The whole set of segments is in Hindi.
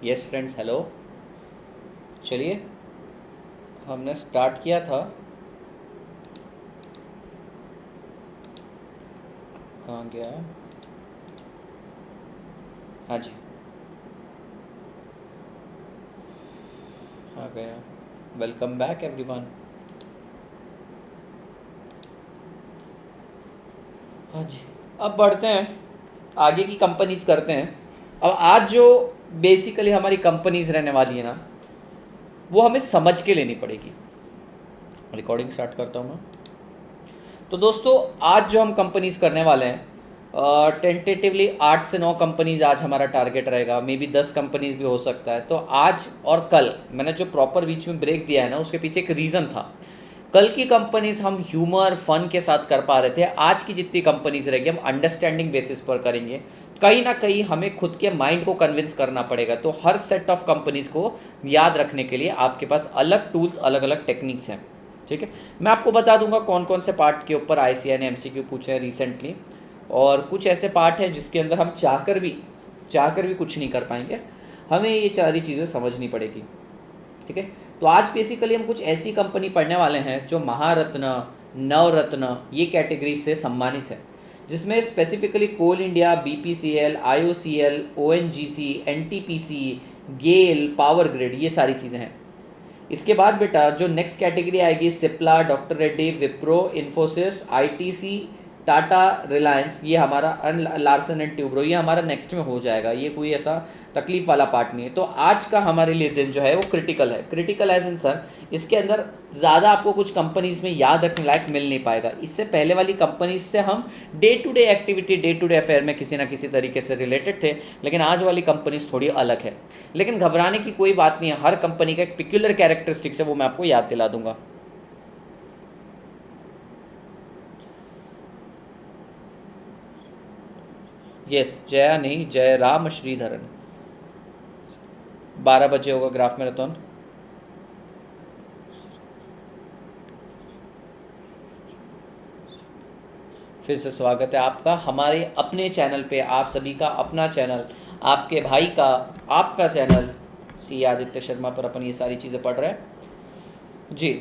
Yes friends, hello. चलिए, हमने स्टार्ट किया था। कहाँ गया? हाँ जी, आ गया। Welcome back everyone. हाँ जी, अब बढ़ते हैं, आगे की कंपनीज करते हैं। अब आज जो बेसिकली हमारी कंपनीज रहने वाली है ना, वो हमें समझ के लेनी पड़ेगी। रिकॉर्डिंग स्टार्ट करता हूँ मैं। तो दोस्तों, आज जो हम कंपनीज करने वाले हैं, टेंटेटिवली 8 से 9 कंपनीज आज हमारा टारगेट रहेगा। मे बी 10 कंपनीज भी हो सकता है। तो आज और कल मैंने जो प्रॉपर बीच में ब्रेक दिया है ना, उसके पीछे एक रीज़न था। कल की कंपनीज हम ह्यूमर फन के साथ कर पा रहे थे। आज की जितनी कंपनीज रहेगी हम अंडरस्टैंडिंग बेसिस पर करेंगे। कहीं ना कहीं हमें खुद के माइंड को कन्विंस करना पड़ेगा। तो हर सेट ऑफ कंपनीज को याद रखने के लिए आपके पास अलग टूल्स, अलग अलग टेक्निक्स हैं। ठीक है, मैं आपको बता दूंगा कौन कौन से पार्ट के ऊपर आईसीआई ने एमसीक्यू पूछे हैं रिसेंटली, और कुछ ऐसे पार्ट हैं जिसके अंदर हम चाहकर भी कुछ नहीं कर पाएंगे। हमें ये सारी चीज़ें समझनी पड़ेगी। ठीक है, तो आज बेसिकली हम कुछ ऐसी कंपनी पढ़ने वाले हैं जो महारत्न, नवरत्न ये कैटेगरी से सम्मानित है, जिसमें specifically Coal India, BPCL, IOCL, ONGC, NTPC, GAIL, Power grid, ये सारी चीज़ें हैं। इसके बाद बेटा जो नेक्स्ट कैटेगरी आएगी, सिप्ला, डॉक्टर रेड्डी, विप्रो, इन्फोसिस, आईटीसी, टाटा, रिलायंस, ये हमारा लार्सन एंड ट्यूब्रो, ये हमारा नेक्स्ट में हो जाएगा। ये कोई ऐसा तकलीफ वाला पार्ट नहीं है। तो आज का हमारे लिए दिन जो है वो क्रिटिकल है। क्रिटिकल एज इन सर, इसके अंदर ज़्यादा आपको कुछ कंपनीज में याद रखने लायक मिल नहीं पाएगा। इससे पहले वाली कंपनीज से हम day to day activity, day to day affair में किसी ना किसी तरीके से रिलेटेड थे, लेकिन आज वाली कंपनीज थोड़ी अलग है। लेकिन घबराने की कोई बात नहीं है, हर कंपनी का एक पिक्यूलर कैरेक्टरिस्टिक्स है, वो मैं आपको याद दिला दूंगा। यस, जया नहीं, जयराम श्रीधरन। 12 बजे होगा ग्राफ मैराथन। फिर से स्वागत है आपका हमारे अपने चैनल पे। आप सभी का अपना चैनल, आपके भाई का, आपका चैनल सी आदित्य शर्मा पर अपन ये सारी चीज़ें पढ़ रहे हैं जी।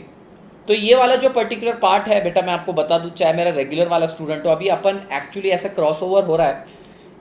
तो ये वाला जो पर्टिकुलर पार्ट है बेटा, मैं आपको बता दूं, चाहे मेरा रेगुलर वाला स्टूडेंट हो, अभी अपन एक्चुअली ऐसा क्रॉसओवर हो रहा है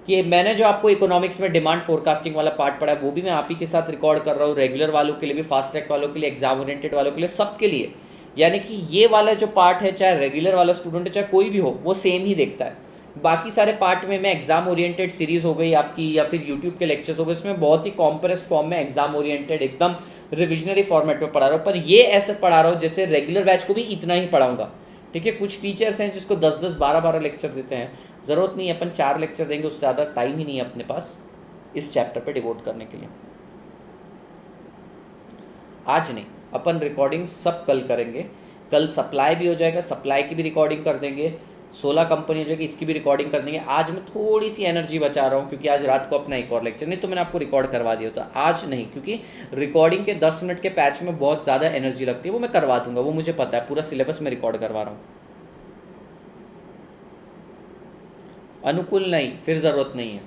कि मैंने जो आपको इकोनॉमिक्स में डिमांड फोरकास्टिंग वाला पार्ट पढ़ा है, वो भी मैं आप ही के साथ रिकॉर्ड कर रहा हूँ, रेगुलर वालों के लिए भी, फास्ट ट्रैक वालों के लिए, एग्जाम ओरिएंटेड वालों के लिए, सबके लिए। यानी कि ये वाला जो पार्ट है, चाहे रेगुलर वाला स्टूडेंट है चाहे कोई भी हो, वो सेम ही देखता है। बाकी सारे पार्ट में मैं एग्जाम ओरिएंटेड सीरीज हो गई आपकी, या फिर यूट्यूब के लेक्चर्स हो गए, इसमें बहुत ही कॉम्प्रेस फॉर्म में एग्जाम ओरिएंटेड एकदम रिविजनरी फॉर्मेट में पढ़ा रहा हूँ। पर ये ऐसे पढ़ा रहा हूँ जैसे रेगुलर बैच को भी इतना ही पढ़ाऊंगा। ठीक है, कुछ टीचर्स हैं जिसको 10-10, 12-12 लेक्चर देते हैं। ज़रूरत नहीं है, अपन 4 लेक्चर देंगे, उससे ज़्यादा टाइम ही नहीं है अपने पास इस चैप्टर पे डिवोट करने के लिए। आज नहीं, अपन रिकॉर्डिंग सब कल करेंगे। कल सप्लाई भी हो जाएगा, सप्लाई की भी रिकॉर्डिंग कर देंगे। 16 कंपनी हो जाएगी, इसकी भी रिकॉर्डिंग कर देंगे। आज मैं थोड़ी सी एनर्जी बचा रहा हूँ क्योंकि आज रात को अपना एक और लेक्चर, नहीं तो मैंने आपको रिकॉर्ड करवा दिया होता। आज नहीं, क्योंकि रिकॉर्डिंग के 10 मिनट के पैच में बहुत ज़्यादा एनर्जी लगती है, वो मैं करवा दूंगा, वो मुझे पता है। पूरा सिलेबस में रिकॉर्ड करवा रहा हूँ। अनुकूल नहीं, फिर ज़रूरत नहीं है।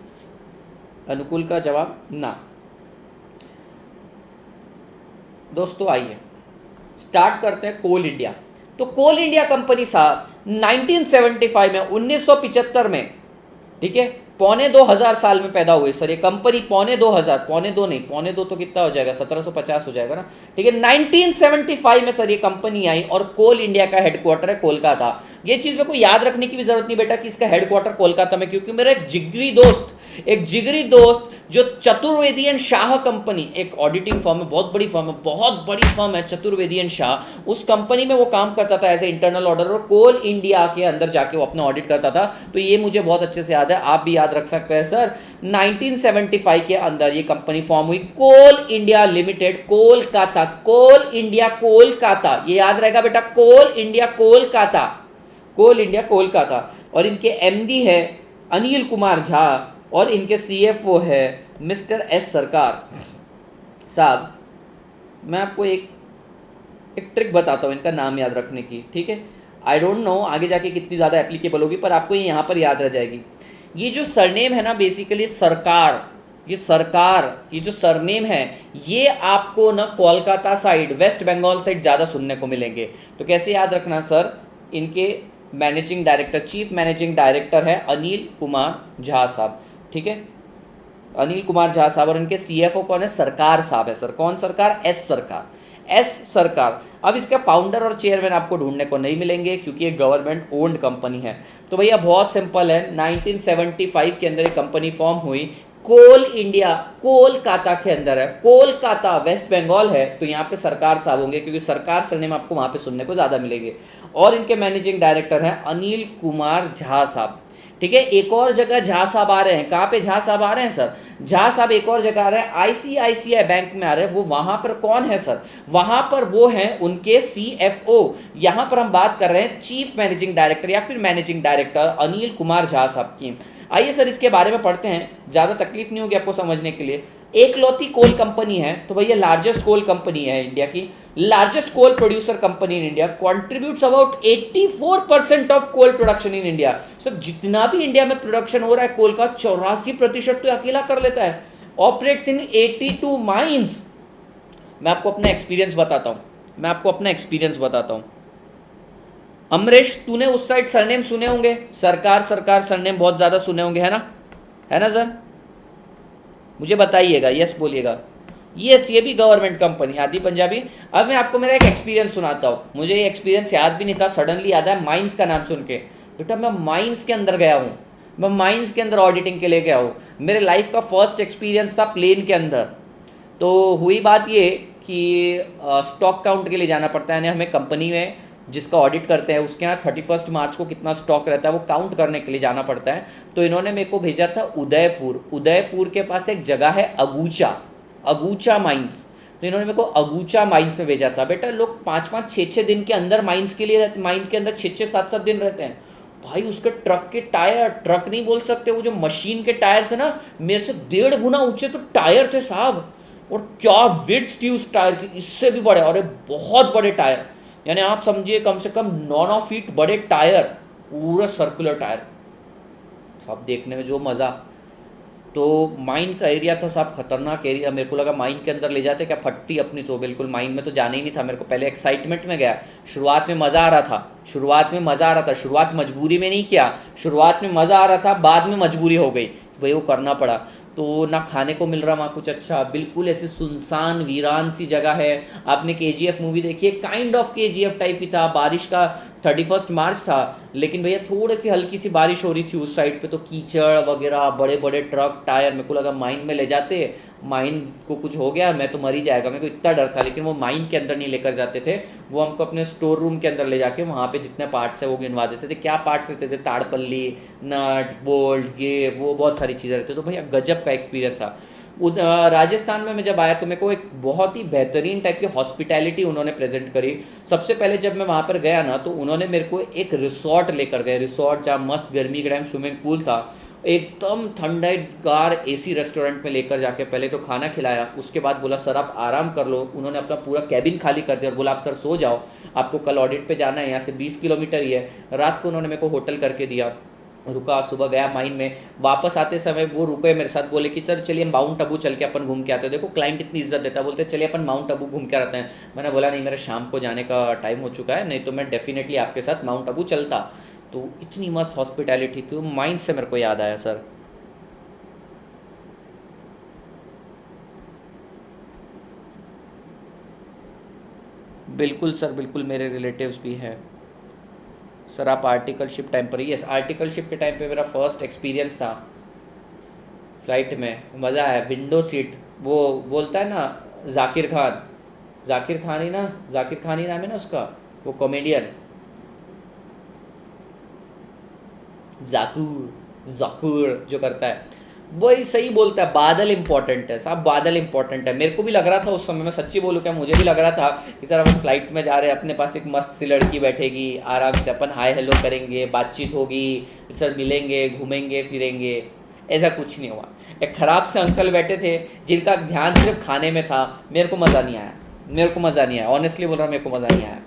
अनुकूल का जवाब ना। दोस्तों आइए स्टार्ट करते हैं कोल इंडिया। तो कोल इंडिया कंपनी साहब 1975 में, 1975 में, ठीक है, पौने 2000 साल में पैदा हुई। सर ये कंपनी पौने 2000, पौने दो नहीं, पौने दो तो कितना हो जाएगा, 1750 हो जाएगा ना। ठीक है, 1975 में सर ये कंपनी आई और कोल इंडिया का हेडक्वार्टर है कोलकाता। ये चीज मेरे को याद रखने की भी जरूरत नहीं बेटा कि इसका हेडक्वार्टर कोलकाता में, क्योंकि मेरा एक जिगरी दोस्त जो चतुर्वेदी एंड शाह कंपनी, एक ऑडिटिंग फर्म है, बहुत बड़ी फर्म है, बहुत बड़ी फर्म है चतुर्वेदी एंड शाह, उस कंपनी में वो काम करता था एज ए इंटरनल ऑडिटर, और कोल इंडिया के अंदर जाके वो अपना ऑडिट करता था। तो ये मुझे बहुत अच्छे से याद है, आप भी याद रख सकते हैं सर। 1975 के अंदर ये कंपनी फॉर्म हुई, कोल इंडिया लिमिटेड, कोलकाता, कोल इंडिया कोलकाता, ये याद रहेगा बेटा, कोल इंडिया कोलकाता, कोल इंडिया कोलकाता। और इनके एमडी है अनिल कुमार झा, और इनके सीएफओ है मिस्टर एस सरकार साहब। मैं आपको एक ट्रिक बताता हूँ इनका नाम याद रखने की, ठीक है। आई डोंट नो आगे जाके कितनी ज़्यादा एप्लीकेबल होगी, पर आपको ये यहाँ पर याद रह जाएगी। ये जो सरनेम है ना, बेसिकली सरकार, ये सरकार, ये जो सरनेम है, ये आपको ना Kolkata side, west Bengal side ज़्यादा सुनने को मिलेंगे। तो कैसे याद रखना सर, इनके managing director, chief managing director है अनिल कुमार झा साहब, ठीक है, अनिल कुमार झा साहब। और इनके सीएफओ कौन है? सरकार साहब है सर। कौन सरकार? एस सरकार, एस सरकार। अब इसका फाउंडर और चेयरमैन आपको ढूंढने को नहीं मिलेंगे क्योंकि ये गवर्नमेंट ओन्ड कंपनी है। तो भैया बहुत सिंपल है, 1975 के अंदर ये कंपनी फॉर्म हुई, कोल इंडिया कोलकाता के अंदर है, कोलकाता वेस्ट बंगाल है, तो यहाँ पे सरकार साहब होंगे क्योंकि सरकार सरनेम आपको वहाँ पे सुनने को ज़्यादा मिलेंगे। और इनके मैनेजिंग डायरेक्टर हैं अनिल कुमार झा साहब, ठीक है। एक और जगह झा साहब आ रहे हैं, कहाँ पे झा साहब आ रहे हैं सर? झा साहब एक और जगह आ रहे हैं, आईसीआईसीआई बैंक में आ रहे हैं। वो वहां पर कौन है सर? वहां पर वो हैं उनके सीएफओ। यहां पर हम बात कर रहे हैं चीफ मैनेजिंग डायरेक्टर या फिर मैनेजिंग डायरेक्टर अनिल कुमार झा साहब की। आइए सर इसके बारे में पढ़ते हैं, ज्यादा तकलीफ नहीं होगी आपको समझने के लिए। एकलौती कोल कंपनी है, तो भैया लार्जेस्ट कोल कंपनी है इंडिया की, largest coal producer company in India, contributes about 84% of coal production in India. Sir जितना भी इंडिया में प्रोडक्शन हो रहा है कोल का 84% तो अकेला कर लेता है। Operates in 82 mines. मैं आपको अपना एक्सपीरियंस बताता हूं, अमरेश तूने उस साइड सरनेम सुने होंगे, सरकार सरकार सरनेम बहुत ज्यादा सुने होंगे, है ना सर? मुझे बताइएगा, यस बोलिएगा। यस, ये भी गवर्नमेंट कंपनी आदि पंजाबी। अब मैं आपको मेरा एक एक्सपीरियंस सुनाता हूँ, मुझे ये एक्सपीरियंस याद भी नहीं था, सडनली याद है माइंस का नाम सुन के। बेटा मैं माइंस के अंदर गया हूँ, मैं माइंस के अंदर ऑडिटिंग के लिए गया हूँ। मेरे लाइफ का फर्स्ट एक्सपीरियंस था प्लेन के अंदर। तो हुई बात ये कि स्टॉक काउंट के लिए जाना पड़ता है, यानी हमें कंपनी में जिसका ऑडिट करते हैं उसके यहाँ 31 मार्च को कितना स्टॉक रहता है वो काउंट करने के लिए जाना पड़ता है। तो इन्होंने मेरे को भेजा था उदयपुर के पास एक जगह है अगूचा माइंस। तो इन्होंने मेरे को अगूचा माइंस में भेजा था। बेटा लोग 5-5, 6-6 दिन के अंदर माइंस के लिए रहते, माइन के अंदर 6-6, 7-7 दिन रहते हैं। भाई उसके ट्रक के टायर, ट्रक नहीं बोल सकते, वो जो मशीन के टायर से ना मेरे से 1.5 गुना ऊंचे तो टायर थे साहब। और क्या विड्थ थी उस टायर की, इससे भी बड़े, और बहुत बड़े टायर, यानी आप समझिए कम से कम 9 फीट बड़े टायर, पूरा सर्कुलर टायर। साहब देखने में जो मज़ा। तो माइन का एरिया था साहब, खतरनाक एरिया। मेरे को लगा माइन के अंदर ले जाते क्या फटती अपनी, तो बिल्कुल माइन में तो जाना ही नहीं था मेरे को। पहले एक्साइटमेंट में गया, शुरुआत में मज़ा आ रहा था, शुरुआत मजबूरी में नहीं किया, शुरुआत में मज़ा आ रहा था, बाद में मजबूरी हो गई, वही वो करना पड़ा। तो ना खाने को मिल रहा वहाँ कुछ अच्छा, बिल्कुल ऐसी सुनसान वीरान सी जगह है। आपने केजीएफ मूवी देखी है, काइंड ऑफ केजीएफ टाइप ही था। बारिश का 31 मार्च था, लेकिन भैया थोड़ी सी हल्की सी बारिश हो रही थी उस साइड पे, तो कीचड़ वगैरह, बड़े बड़े ट्रक टायर। मेरे को लगा माइन में ले जाते, माइन को कुछ हो गया मैं तो मर ही जाएगा, मेरे को इतना डर था। लेकिन वो माइन के अंदर नहीं लेकर जाते थे, वो हमको अपने स्टोर रूम के अंदर ले जाके वहाँ पे जितने पार्ट्स है वो गिनवा देते थे। क्या पार्ट्स रहते थे? ताड़पल्ली, नट, बोल्ट, ये वो बहुत सारी चीज़ें रहती। तो भैया गजब का एक्सपीरियंस था। राजस्थान में मैं जब आया तो मेरे को एक बहुत ही बेहतरीन टाइप की हॉस्पिटैलिटी उन्होंने प्रेजेंट करी। सबसे पहले जब मैं वहाँ पर गया ना तो उन्होंने मेरे को एक रिसोर्ट लेकर गए, रिसोर्ट जहाँ मस्त गर्मी के टाइम स्विमिंग पूल था, एकदम ठंडागार एसी रेस्टोरेंट में लेकर जाके पहले तो खाना खिलाया, उसके बाद बोला सर आप आराम कर लो। उन्होंने अपना पूरा कैबिन खाली कर दिया और बोला आप सर सो जाओ, आपको कल ऑडिट पे जाना है, यहाँ से 20 किलोमीटर ही है। रात को उन्होंने मेरे को होटल करके दिया, रुका, सुबह गया माइन में। वापस आते समय वो रुके मेरे साथ, बोले कि सर चलिए माउंट आबू चल के अपन घूम के आते हैं। देखो क्लाइंट इतनी इज्जत देता है, बोलते चलिए अपन माउंट आबू घूम के आते हैं। मैंने बोला नहीं, मेरा शाम को जाने का टाइम हो चुका है, नहीं तो मैं डेफिनेटली आपके साथ माउंट आबू चलता। तो इतनी मस्त हॉस्पिटैलिटी थी, माइन से मेरे को याद आया सर। बिल्कुल सर, बिल्कुल मेरे रिलेटिव्स भी हैं सर। आप आर्टिकलशिप टाइम पर, यस आर्टिकलशिप के टाइम पे मेरा फर्स्ट एक्सपीरियंस था फ्लाइट में, मज़ा आया। विंडो सीट, वो बोलता है ना जाकिर खान ही ना, जाकिर खान ही नाम है ना उसका, वो कॉमेडियन, जाकूर जो करता है वही सही बोलता है। बादल इंपॉर्टेंट है साहब, बादल इंपॉर्टेंट है। मेरे को भी लग रहा था उस समय, मैं सच्ची बोलूँ क्या, मुझे भी लग रहा था कि सर अपन फ्लाइट में जा रहे हैं, अपने पास एक मस्त सी लड़की बैठेगी, आराम से अपन हाय हेलो करेंगे, बातचीत होगी, सर मिलेंगे, घूमेंगे फिरेंगे। ऐसा कुछ नहीं हुआ। एक ख़राब से अंकल बैठे थे जिनका ध्यान सिर्फ खाने में था। मेरे को मज़ा नहीं आया, ऑनेस्टली बोल रहा हूँ, मेरे को मज़ा नहीं आया।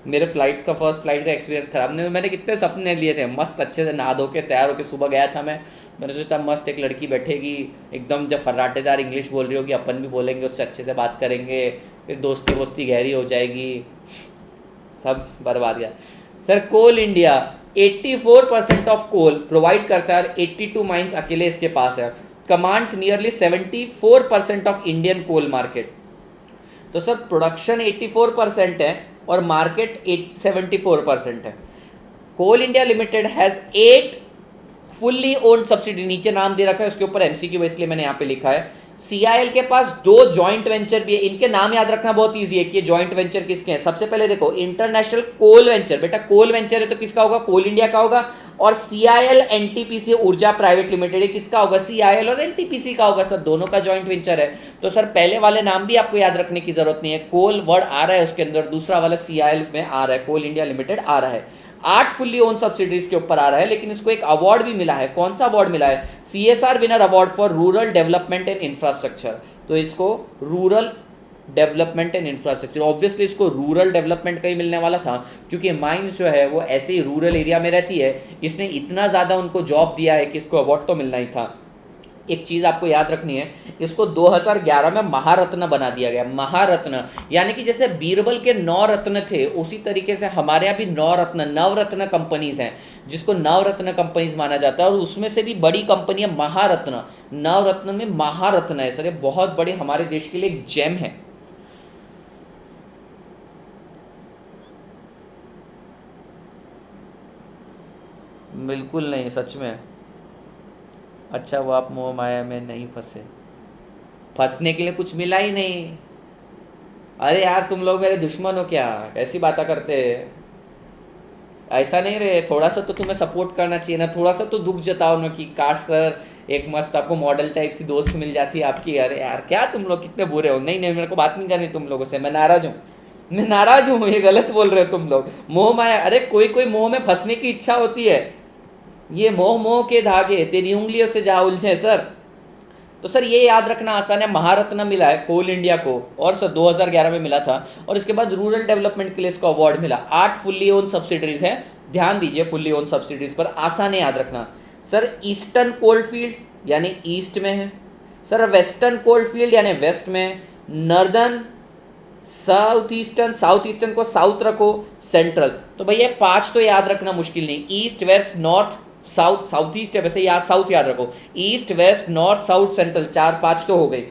मेरे फर्स्ट फ्लाइट का एक्सपीरियंस खराब नहीं। मैंने कितने सपने लिए थे, मस्त अच्छे से नहा धो के तैयार होकर सुबह गया था मैं, मैंने सोचा मस्त एक लड़की बैठेगी एकदम, जब फर्राटेदार इंग्लिश बोल रही होगी, अपन भी बोलेंगे, उससे अच्छे से बात करेंगे, फिर दोस्ती वोस्ती गहरी हो जाएगी, सब बर्बाद गया। Sir Coal India 84% of coal provide करता है और 82 माइंस अकेले इसके पास है, commands nearly 74% of Indian coal market. तो सर प्रोडक्शन 84% है और मार्केट 74% है। Coal India limited has 8 fully owned subsidy, नीचे नाम दे रखा है, उसके ऊपर एमसीक्यू, इसलिए मैंने यहाँ पे लिखा है। सीआईएल के पास 2 जॉइंट वेंचर भी है, इनके नाम याद रखना बहुत इजी है कि ये जॉइंट वेंचर किसके हैं। सबसे पहले देखो इंटरनेशनल कोल वेंचर, बेटा कोल वेंचर है तो किसका होगा, कोल इंडिया का होगा। और सीआईएल एनटीपीसी ऊर्जा प्राइवेट लिमिटेड है, किसका होगा, सीआईएल और एनटीपीसी का होगा। सर दोनों का जॉइंट वेंचर है, तो सर पहले वाले नाम भी आपको याद रखने की जरूरत नहीं है, कोल वर्ड आ रहा है उसके अंदर, दूसरा वाला सीआईएल में आ रहा है, कोल इंडिया लिमिटेड आ रहा है। 8 फुल्ली ओन सब्सिडीज के ऊपर आ रहा है, लेकिन इसको एक अवार्ड भी मिला है। कौन सा अवार्ड मिला है, CSR winner award for rural development and infrastructure. तो इसको rural development and infrastructure, obviously इसको रूरल डेवलपमेंट का ही मिलने वाला था, क्योंकि माइंस जो है वो ऐसे ही रूरल एरिया में रहती है, इसने इतना ज़्यादा उनको जॉब दिया है कि इसको अवार्ड तो मिलना ही था। एक चीज़ आपको याद रखनी है, इसको 2011 में महारत्न बना दिया गया। महारत्न यानी कि जैसे बीरबल के 9 रत्न थे, उसी तरीके से हमारे यहाँ भी 9 रत्न, नवरत्न कंपनीज हैं, जिसको नवरत्न कंपनीज माना जाता है। और उसमें से भी बड़ी कंपनी है महारत्न, नवरत्न में महारत्न है सर, ये बहुत बड़े हमारे देश के लिए एक जेम है। बिल्कुल नहीं, सच में। अच्छा वो आप मोह माया में नहीं फंसे, फंसने के लिए कुछ मिला ही नहीं। अरे यार तुम लोग मेरे दुश्मन हो क्या, कैसी बातें करते हैं, ऐसा नहीं रहे। थोड़ा सा तो तुम्हें सपोर्ट करना चाहिए ना, थोड़ा सा तो दुख जताओ ना कि काश सर एक मस्त आपको मॉडल टाइप सी दोस्त मिल जाती है आपकी। अरे यार क्या तुम लोग कितने बुरे हो। नहीं नहीं, मेरे को बात नहीं करनी तुम लोगों से, मैं नाराज हूँ, मैं नाराज हूँ, ये गलत बोल रहे हो तुम लोग। मोह माया, अरे कोई कोई मोह में फंसने की इच्छा होती है, ये मोह मोह के धागे तेरी उंगलियों से जा उलझे सर। तो सर ये याद रखना आसान है, महारत्न मिला है कोल इंडिया को, और सर 2011 में मिला था, और इसके बाद रूरल डेवलपमेंट के लिए इसको अवार्ड मिला। 8 फुल्ली ओन सब्सिडीज हैं, ध्यान दीजिए फुल्ली ओन सब्सिडीज पर, आसान है याद रखना। सर ईस्टर्न कोलफील्ड यानी ईस्ट में है, सर वेस्टर्न कोलफील्ड यानी वेस्ट में, northern, south eastern, south eastern को साउथ रखो, सेंट्रल। तो भैया 5 तो याद रखना मुश्किल नहीं, east west north south, south east है वैसे, याद साउथ याद रखो, east west north south central, 4-5 तो हो गई।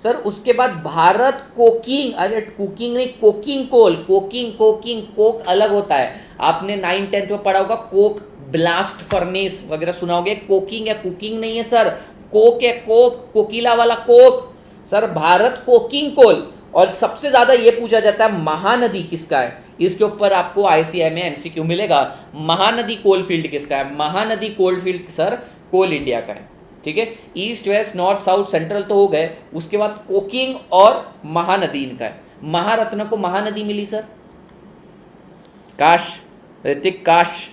सर उसके बाद भारत कोकिंग, अरे कुकिंग नहीं, coking coal, coking coking, coke अलग होता है, आपने 9-10 में पढ़ा होगा, कोक ब्लास्ट फर्नेस वगैरह सुना होगा। कोकिंग है, कुकिंग नहीं है सर, कोक है, कोक, कोकिला वाला coke. Sir Bharat coking coal. और सबसे ज्यादा ये पूछा जाता है महानदी किसका है, इसके ऊपर आपको आईसीआई में एमसीक्यू मिलेगा, महानदी कोलफील्ड किसका है। Mahanadi coalfield sir Coal India का है, ठीक है। East west north south central तो हो गए, उसके बाद कोकिंग और महानदी इनका है। महारत्न को महानदी मिली सर, काश ऋतिक काश।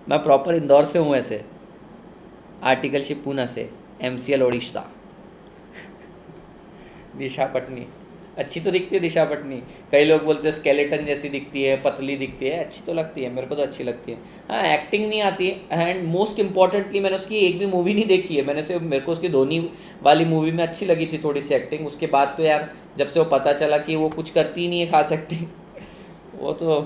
मैं प्रॉपर इंदौर से हूँ ऐसे, आर्टिकलशिप पूना से, एमसीएल ओडिशा। दिशा पटनी अच्छी तो दिखती है, दिशा पटनी कई लोग बोलते हैं स्केलेटन जैसी दिखती है, पतली दिखती है, अच्छी तो लगती है, मेरे को तो अच्छी लगती है। हाँ एक्टिंग नहीं आती है, एंड मोस्ट इंपॉर्टेंटली मैंने उसकी एक भी मूवी नहीं देखी है, मैंने सिर्फ, मेरे को उसकी धोनी वाली मूवी में अच्छी लगी थी थोड़ी सी एक्टिंग, उसके बाद तो यार जब से वो पता चला कि वो कुछ करती ही नहीं है खास एक्टिंग, वो तो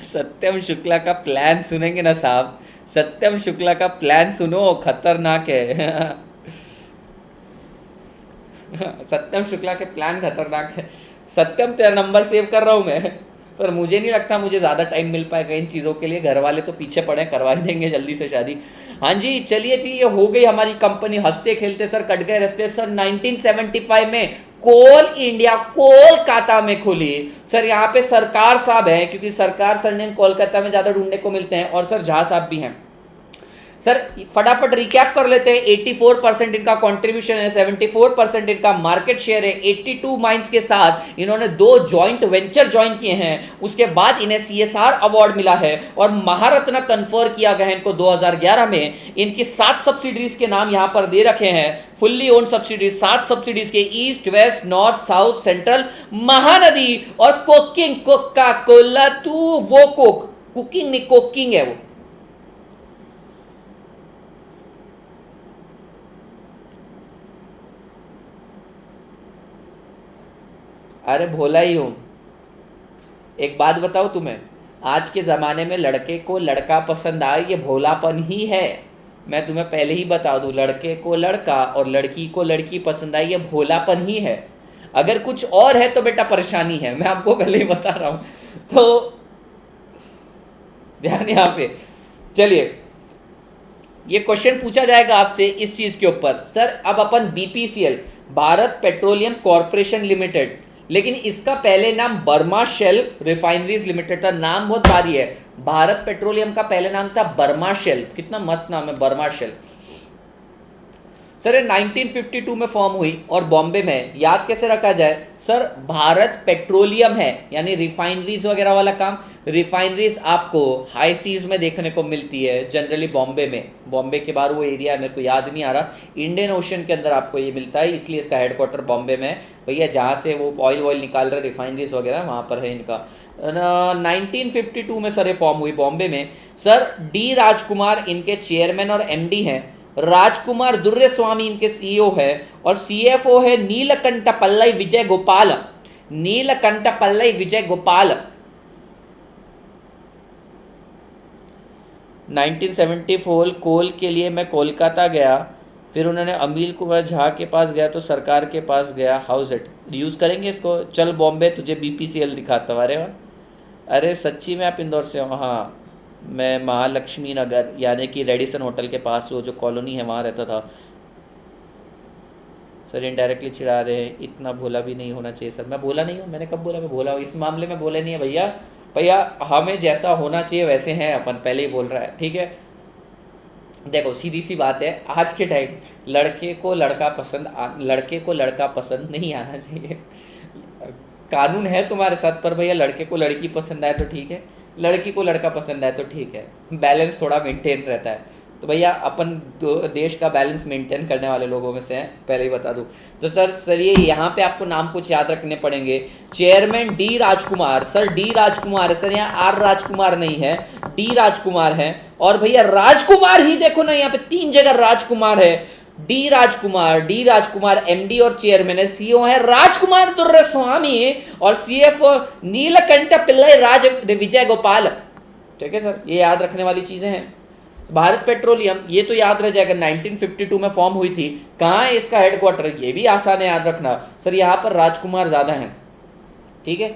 सत्यम शुक्ला का प्लान सुनेंगे ना साहब, सत्यम शुक्ला का प्लान सुनो, खतरनाक है। सत्यम शुक्ला के प्लान खतरनाक है। सत्यम तेरा नंबर सेव कर रहा हूँ मैं, पर मुझे नहीं लगता मुझे ज़्यादा टाइम मिल पाएगा इन चीज़ों के लिए, घर वाले तो पीछे पड़े, करवा ही देंगे जल्दी से शादी। हाँ जी चलिए जी, ये हो गई हमारी कंपनी, हंसते खेलते सर कट गए रस्ते। सर 1975 में कोल इंडिया कोलकाता में खुली। सर यहाँ पे सरकार साहब है, क्योंकि सरकार सरनेम कोलकाता में ज़्यादा ढूंढने को मिलते हैं, और सर झा साहब भी हैं। सर फटाफट रिकैप कर लेते हैं। 84% इनका कंट्रीब्यूशन है, 74% इनका मार्केट शेयर है, 82 माइंस के साथ इन्होंने 2 जॉइंट वेंचर ज्वाइन किए हैं। उसके बाद इन्हें सीएसआर अवार्ड मिला है और महारत्न कन्फर किया गया है इनको 2011 में। इनकी 7 सब्सिडीज के नाम यहां पर दे रखे हैं, फुल्ली ओन्ड सब्सिडीज, 7 सब्सिडीज के east, west, north, south, central, Mahanadi और कोकिंग, कोका कोला, तू वो कोक, कुकिंग नहीं कोकिंग है वो। अरे भोला ही हूं। एक बात बताओ तुम्हें, आज के ज़माने में लड़के को लड़का पसंद आए ये भोलापन ही है। मैं तुम्हें पहले ही बता दूं, लड़के को लड़का और लड़की को लड़की पसंद आए ये भोलापन ही है। अगर कुछ और है तो बेटा परेशानी है, मैं आपको पहले ही बता रहा हूं। तो ध्यान यहाँ पे। चलिए, ये क्वेश्चन पूछा जाएगा आपसे इस चीज के ऊपर। सर अब अपन BPCL, Bharat petroleum corporation limited, लेकिन इसका पहले नाम बर्मा शेल रिफाइनरीज लिमिटेड था। नाम बहुत भारी है। भारत पेट्रोलियम का पहले नाम था बर्मा शेल। कितना मस्त नाम है, बर्मा शेल। सर ये 1952 में फॉर्म हुई और बॉम्बे में। याद कैसे रखा जाए सर, भारत पेट्रोलियम है यानी रिफाइनरीज वगैरह वाला काम। रिफाइनरीज आपको हाई सीज में देखने को मिलती है जनरली बॉम्बे में। बॉम्बे के बाहर वो एरिया मेरे को याद नहीं आ रहा, इंडियन ओशन के अंदर आपको ये मिलता है, इसलिए इसका हेडक्वार्टर बॉम्बे में है। भैया जहाँ से वो ऑयल वॉयल निकाल रहे रिफाइनरीज वगैरह वहाँ पर है इनका। 1952 में सर ये फॉर्म हुई बॉम्बे में। सर डी राजकुमार इनके चेयरमैन और एमडी हैं। राजकुमार दुर्रे स्वामी इनके सीईओ है और सीएफओ है नीलकंठ पल्लई विजय गोपाल। नीलकंठ पल्लई विजय गोपाल। 1974 कोल के लिए मैं कोलकाता गया, फिर उन्होंने अमील कुमार झा के पास गया तो सरकार के पास गया। हाउस इट यूज़ करेंगे इसको। चल बॉम्बे तुझे बीपीसीएल दिखाता हूँ। अरे वाह, अरे सच्ची में आप इंदौर से हो? हाँ, मैं महालक्ष्मी नगर यानी कि रेडिसन होटल के पास वो जो कॉलोनी है वहाँ रहता था। सर इनडायरेक्टली चिढ़ा रहे हैं, इतना भोला भी नहीं होना चाहिए। सर मैं भोला नहीं हूँ, मैंने कब बोला मैं भोला हूँ? इस मामले में भोले नहीं है भैया। भैया हमें जैसा होना चाहिए वैसे हैं अपन, पहले ही बोल रहा है, ठीक है। देखो सीधी सी बात है, आज के टाइम लड़के को लड़का पसंद नहीं आना चाहिए। कानून है तुम्हारे साथ, पर भैया लड़के को लड़की पसंद आए तो ठीक है, लड़की को लड़का पसंद आए तो ठीक है, बैलेंस थोड़ा मेंटेन रहता है। तो भैया अपन देश का बैलेंस मेंटेन करने वाले लोगों में से हैं, पहले ही बता दूं। तो सर चलिए यहाँ पे आपको नाम कुछ याद रखने पड़ेंगे। चेयरमैन डी राजकुमार, सर डी राजकुमार है सर, यहाँ आर राजकुमार नहीं है, डी राजकुमार है। और भैया राजकुमार ही देखो ना, यहाँ पे 3 जगह राजकुमार है। डी राजकुमार एमडी और चेयरमैन है। सीईओ है राजकुमार दुर्रे स्वामी और सीएफओ नीलकंठ पिल्लई राज विजय गोपाल। ठीक है सर, ये याद रखने वाली चीजें हैं। भारत पेट्रोलियम ये तो याद रह जाएगा, 1952 में फॉर्म हुई थी। कहाँ है इसका हेडक्वार्टर, ये भी आसान है याद रखना। सर यहाँ पर राजकुमार ज्यादा हैं, ठीक है।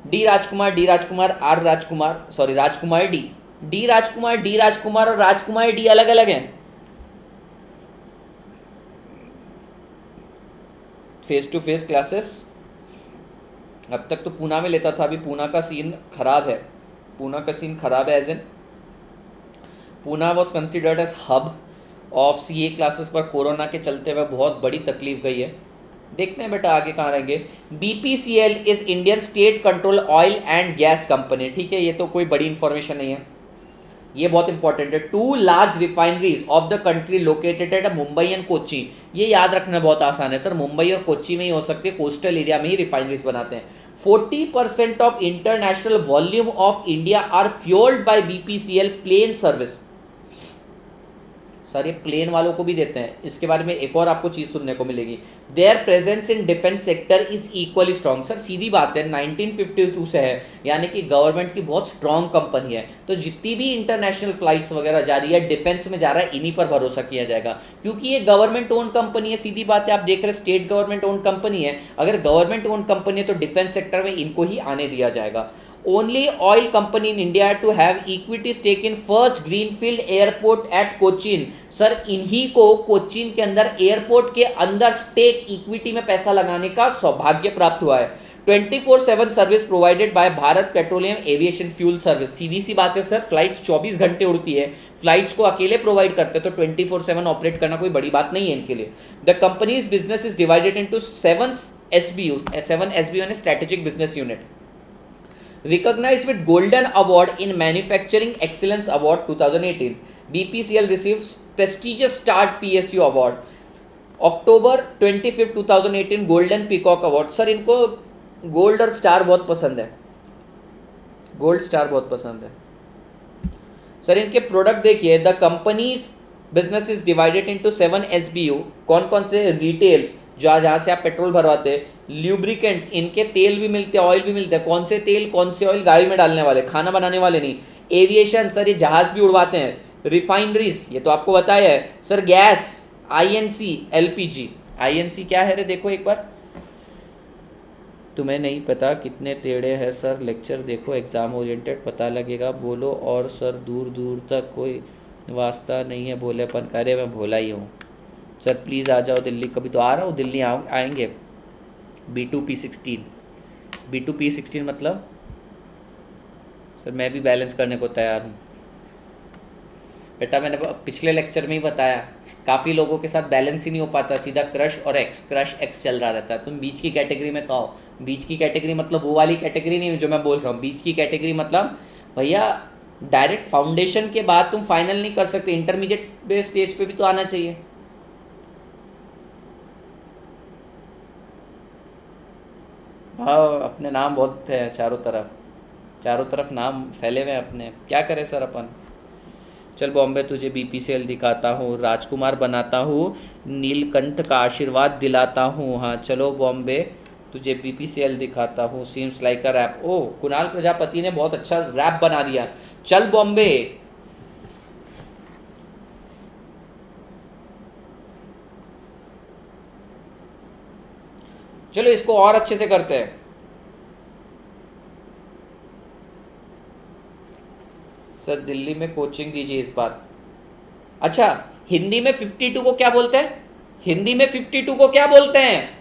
D Rajkumar R Rajkumar, sorry Rajkumar D Rajkumar और राजकुमार डी अलग अलग हैं। फेस टू फेस क्लासेस अब तक तो पूना में लेता था, अभी पूना का सीन खराब है। As in Poona was considered as hub of CA classes, पर कोरोना के चलते हुए बहुत बड़ी तकलीफ गई है। देखते हैं बेटा आगे कहाँ रहेंगे। BPCL is Indian state control oil and gas company, ठीक है। ये तो कोई बड़ी इंफॉर्मेशन नहीं है, ये बहुत इंपॉर्टेंट है। 2 large refineries of the country located at Mumbai and Kochi. ये याद रखना बहुत आसान है सर, मुंबई और कोच्चि में ही हो सकती है, कोस्टल एरिया में ही रिफाइनरीज बनाते हैं। 40% of international volume of India are fuelled by BPCL plane service. Sir ये प्लेन वालों को भी देते हैं। इसके बारे में एक और आपको चीज सुनने को मिलेगी, their presence in defence sector is equally strong. Sir सीधी बात है, 1952 से है, यानी कि गवर्नमेंट की बहुत स्ट्रॉन्ग कंपनी है। तो जितनी भी इंटरनेशनल फ्लाइट्स वगैरह जा रही है, डिफेंस में जा रहा है, इन्हीं पर भरोसा किया जाएगा, क्योंकि ये गवर्नमेंट ओन कंपनी है। सीधी बात है, आप देख रहे हैं स्टेट गवर्नमेंट ओन कंपनी है। अगर गवर्नमेंट ओन कंपनी है तो डिफेंस सेक्टर में इनको ही आने दिया जाएगा। Only oil company in India to have equity stake in first greenfield airport at Cochin. Sir इन्हीं को कोचीन के अंदर एयरपोर्ट के अंदर स्टेक इक्विटी में पैसा लगाने का सौभाग्य प्राप्त हुआ है। 24/7 service provided by Bharat petroleum aviation fuel service. सीधी सी बात है सर, फ्लाइट्स 24 घंटे उड़ती है, फ्लाइट्स को अकेले प्रोवाइड करते हैं, तो 24/7 ऑपरेट करना कोई बड़ी बात नहीं है इनके लिए। The companies business is divided into 7 SBU, 7 SBU यानी strategic business unit. Recognized with Golden Award in Manufacturing Excellence Award 2018, BPCL receives prestigious Start PSU Award. October 25, 2018 Golden Peacock Award. Sir इनको गोल्ड और स्टार बहुत पसंद है, गोल्ड स्टार बहुत पसंद है सर। इनके प्रोडक्ट देखिए, the companies business is divided into 7 SBU। कौन कौन से? रिटेल, जहाँ से आप पेट्रोल भरवाते हैं, ल्यूब्रिकेंट्स, इनके तेल भी मिलते हैं, ऑयल भी मिलते हैं। कौन से तेल, कौन से ऑयल? गाड़ी में डालने वाले, खाना बनाने वाले नहीं। एविएशन, सर ये जहाज भी उड़वाते हैं। रिफाइनरीज, ये तो आपको बताया है sir. Gas, INC, LPG। INC क्या है रे? देखो एक बार, तुम्हें नहीं पता कितने टेढ़े हैं सर, लेक्चर देखो, एग्जाम ओरिएंटेड पता लगेगा। बोलो और सर, दूर दूर तक कोई वास्ता नहीं है भोलेपन का। अरे मैं भोला ही हूँ सर, प्लीज़ आ जाओ दिल्ली, कभी तो आ रहा हूँ दिल्ली, आएंगे। B2P16, B2P16 मतलब सर मैं भी बैलेंस करने को तैयार हूँ बेटा। मैंने पिछले लेक्चर में ही बताया, काफ़ी लोगों के साथ बैलेंस ही नहीं हो पाता, सीधा क्रश और एक्स, क्रश एक्स चल रहा रहता है। तुम बीच की कैटेगरी में तो आओ। बीच की कैटेगरी मतलब वो वाली कैटेगरी नहीं जो मैं बोल रहा हूँ। बीच की कैटेगरी मतलब भैया डायरेक्ट फाउंडेशन के बाद तुम फाइनल नहीं कर सकते, इंटरमीडिएट स्टेज पे भी तो आना चाहिए। हाँ, अपने नाम बहुत है चारों तरफ, चारों तरफ नाम फैले हुए हैं अपने, क्या करें सर अपन। चल बॉम्बे, तुझे BPCL दिखाता हूँ, राजकुमार बनाता हूँ, नीलकंठ का आशीर्वाद दिलाता हूँ। हाँ चलो बॉम्बे, तुझे BPCL दिखाता हूँ। Seems like a rap. ओ, कुणाल प्रजापति ने बहुत अच्छा रैप बना दिया। चल बॉम्बे। चलो इसको और अच्छे से करते हैं। सर दिल्ली में कोचिंग दीजिए इस बार। अच्छा, हिंदी में 52 को क्या बोलते हैं? हिंदी में 52 को क्या बोलते हैं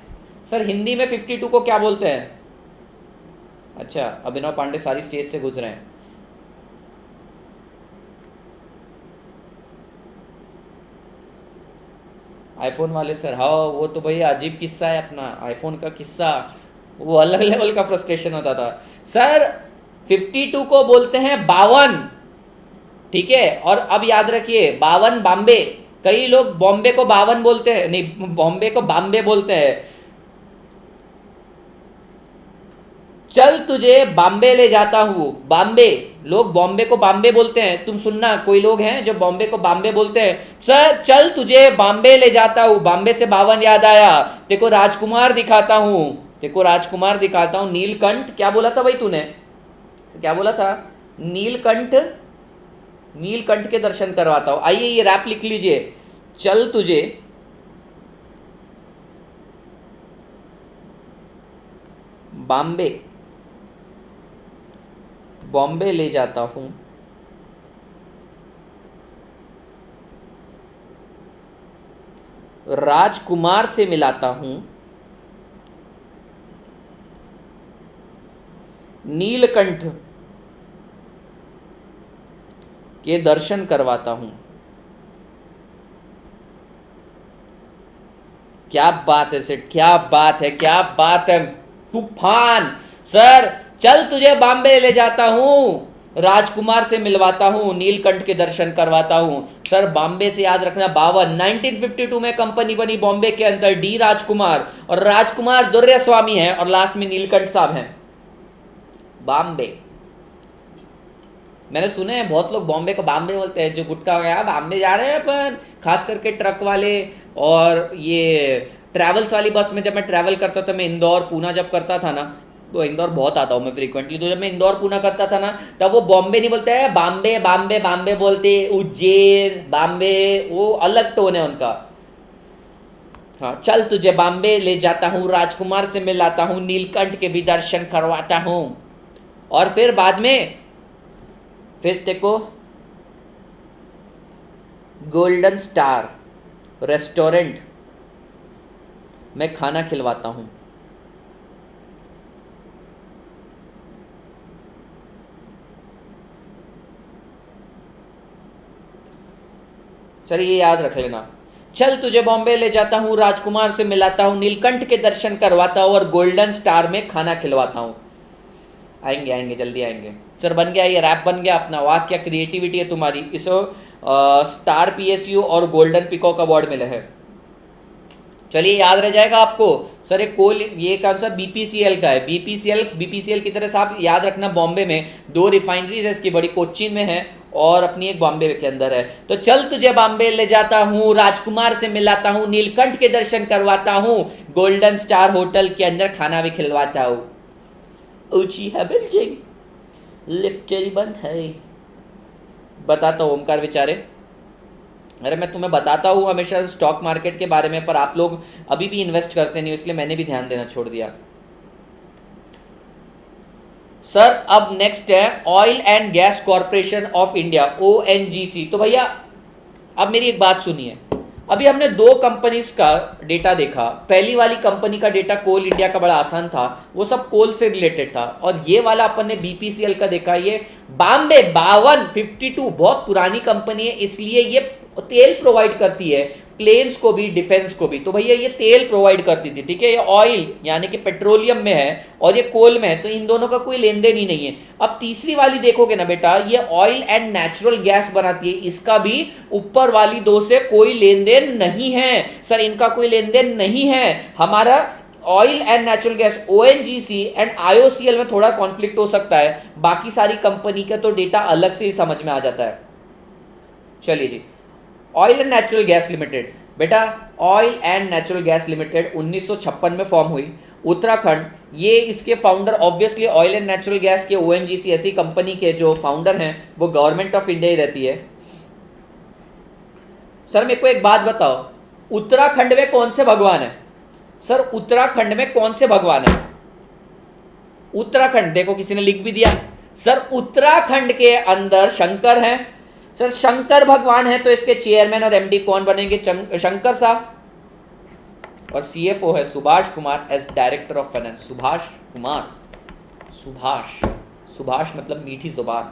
सर? हिंदी में 52 को क्या बोलते हैं? अच्छा, अभिनव पांडे सारी स्टेज से गुजरे हैं। आईफोन वाले सर, हाँ वो तो भैया अजीब किस्सा है अपना, आईफोन का किस्सा, वो अलग लेवल का फ्रस्ट्रेशन होता था सर। 52 को बोलते हैं 52, ठीक है। और अब याद रखिए 52 बॉम्बे, कई लोग बॉम्बे को 52 बोलते हैं, नहीं बॉम्बे को बॉम्बे बोलते हैं। चल तुझे बॉम्बे ले जाता हूँ, बॉम्बे, लोग बॉम्बे को बॉम्बे बोलते हैं। तुम सुनना, कोई लोग हैं जो बॉम्बे को बॉम्बे बोलते हैं। सर चल तुझे बॉम्बे ले जाता हूँ, बॉम्बे से 52 याद आया। देखो राजकुमार दिखाता हूँ, देखो राजकुमार दिखाता हूँ। नीलकंठ, क्या बोला था भाई तूने? क्या बोला था? नीलकंठ, नीलकंठ के दर्शन करवाता हूँ। आइए ये रैप लिख लीजिए। चल तुझे बॉम्बे, बॉम्बे ले जाता हूं, राजकुमार से मिलाता हूं, नीलकंठ के दर्शन करवाता हूं। क्या बात है सेठ, क्या बात है, क्या बात है, तूफान। सर चल तुझे बॉम्बे ले जाता हूं, राजकुमार से मिलवाता हूं, नीलकंठ के दर्शन करवाता हूं। सर बॉम्बे से याद रखना 52, 1952 में कंपनी बनी बॉम्बे के अंदर, डी राजकुमार, और राजकुमार दुर्य स्वामी है, और लास्ट में नीलकंठ साहब हैं। बॉम्बे, मैंने सुने हैं बहुत लोग बॉम्बे को बॉम्बे बोलते हैं, जो गुटखा गया बॉम्बे जा रहे हैं अपन, खास करके ट्रक वाले। और ये ट्रैवल्स वाली बस में जब मैं ट्रैवल करता था, मैं इंदौर पूना जब करता था ना, तो इंदौर बहुत आता हूँ मैं फ्रीक्वेंटली, तो जब मैं इंदौर पूना करता था ना, तब वो बॉम्बे नहीं बोलते हैं, बॉम्बे बॉम्बे बॉम्बे बोलते, उज्जैन बॉम्बे, वो अलग टोन है उनका। हाँ, चल तुझे बॉम्बे ले जाता हूँ, राजकुमार से मिलाता हूँ, नीलकंठ के भी दर्शन करवाता हूँ। और फिर बाद में फिर देखो गोल्डन स्टार रेस्टोरेंट में खाना खिलवाता हूँ। सर ये याद रख लेना। चल तुझे बॉम्बे ले जाता हूँ, राजकुमार से मिलाता हूँ, नीलकंठ के दर्शन करवाता हूँ और गोल्डन स्टार में खाना खिलवाता हूँ। आएंगे आएंगे, जल्दी आएंगे। सर बन गया, ये रैप बन गया अपना। वाह क्या क्रिएटिविटी है तुम्हारी। इसो स्टार पीएसयू और गोल्डन पिकॉक अवार्ड मिले हैं। चलिए याद रह जाएगा आपको। सर एक कोल, ये कौन सा, बीपीसीएल का है। बीपीसीएल की तरह से आप याद रखना, बॉम्बे में 2 रिफाइनरीज है इसकी, बड़ी कोच्चि में है और अपनी एक बॉम्बे के अंदर है। तो चल तुझे बॉम्बे ले जाता हूँ, राजकुमार से मिलाता हूँ, नीलकंठ के दर्शन करवाता हूँ, गोल्डन स्टार होटल के अंदर खाना भी खिलवाता हूँ। ऊंची है बिल्डिंग, लिफ्ट तेरी बंद है। बताता हूँ ओमकार बेचारे। अरे मैं तुम्हें बताता हूँ हमेशा स्टॉक मार्केट के बारे में, पर आप लोग अभी भी इन्वेस्ट करते नहीं, इसलिए मैंने भी ध्यान देना छोड़ दिया। सर अब नेक्स्ट है oil and gas corporation of India, ONGC. तो भैया अब मेरी एक बात सुनिए। अभी हमने 2 कंपनीज का डेटा देखा। पहली वाली कंपनी का डेटा कोल इंडिया का बड़ा आसान था, वो सब कोल से रिलेटेड था। और ये वाला अपन ने बीपीसीएल का देखा, ये बॉम्बे 52 बहुत पुरानी कंपनी है, इसलिए ये तेल प्रोवाइड करती है प्लेन्स को भी, डिफेंस को भी। तो भैया ये तेल प्रोवाइड करती थी, ठीक है। ये ऑयल यानी कि पेट्रोलियम में है और ये कोल में है, तो इन दोनों का कोई लेन देन ही नहीं है। अब तीसरी वाली देखोगे ना बेटा, ये ऑयल एंड नेचुरल गैस बनाती है, इसका भी ऊपर वाली 2 से कोई लेन देन नहीं है। सर इनका कोई लेन देन नहीं है। हमारा oil and natural gas ONGC and IOCL में थोड़ा कॉन्फ्लिक्ट हो सकता है, बाकी सारी कंपनी का तो डेटा अलग से ही समझ में आ जाता है। चलिए जी, oil and natural gas limited. बेटा oil and natural gas limited 1956 में फॉर्म हुई, उत्तराखंड। ये इसके founder obviously oil and natural gas के ओएनजीसी ऐसी कंपनी के जो फाउंडर हैं वो गवर्नमेंट ऑफ इंडिया ही रहती है। सर मेरे को एक बात बताओ, उत्तराखंड में कौन से भगवान है? सर उत्तराखंड में कौन से भगवान है? उत्तराखंड देखो किसी ने लिख भी दिया। सर उत्तराखंड के अंदर शंकर हैं। सर शंकर भगवान है तो इसके चेयरमैन और एमडी कौन बनेंगे? शंकर साहब। और सीएफओ है Subhash Kumar as director of finance. Subhash Kumar, Subhash मतलब मीठी जुबान।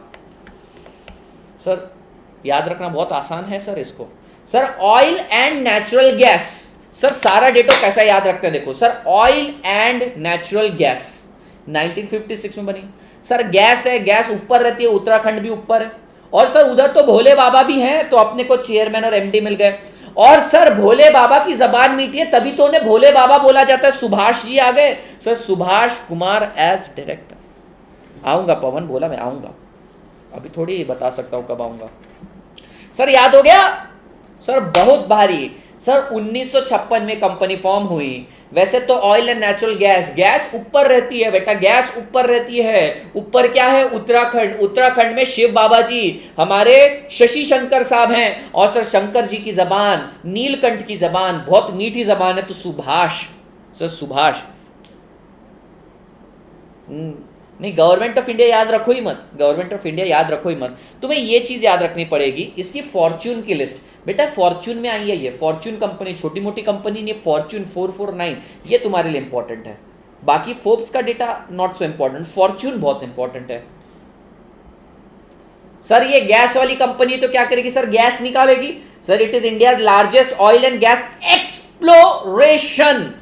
सर याद रखना बहुत आसान है सर इसको। Sir oil and natural gas, sir सारा डेटा कैसा याद रखते हैं देखो। Sir oil and natural gas 1956 में बनी। सर गैस है, गैस ऊपर रहती है, उत्तराखंड भी ऊपर है। और सर उधर तो भोले बाबा भी हैं, तो अपने को चेयरमैन और एमडी मिल गए। और सर भोले बाबा की जबान मीठी है, तभी तो उन्हें भोले बाबा बोला जाता है। सुभाष जी आ गए। Sir Subhash Kumar as director. आऊंगा पवन बोला, मैं आऊंगा, अभी थोड़ी बता सकता हूं कब आऊंगा। सर याद हो गया? सर बहुत भारी। सर 1956 में कंपनी फॉर्म हुई। वैसे तो oil and natural gas, gas ऊपर रहती है बेटा, गैस ऊपर रहती है। ऊपर क्या है? उत्तराखंड। उत्तराखंड में शिव बाबा जी हमारे शशि शंकर साहब हैं। और सर शंकर जी की जबान, नीलकंठ की जबान बहुत मीठी जबान है, तो सुभाष। सर सुभाष नहीं, गवर्नमेंट ऑफ इंडिया याद रखो ही मत, गवर्नमेंट ऑफ इंडिया याद रखो ही मत। तुम्हें ये चीज याद रखनी पड़ेगी, इसकी फॉर्च्यून की लिस्ट। बेटा फॉर्च्यून में आई है ये, फॉर्च्यून कंपनी छोटी मोटी कंपनी नहीं, फॉर्च्यून 449 ये तुम्हारे लिए इंपॉर्टेंट है। बाकी फोर्ब्स का data not so important, Fortune बहुत इंपॉर्टेंट है। सर ये गैस वाली कंपनी तो क्या करेगी? सर गैस निकालेगी। Sir it is India largest oil and gas exploration.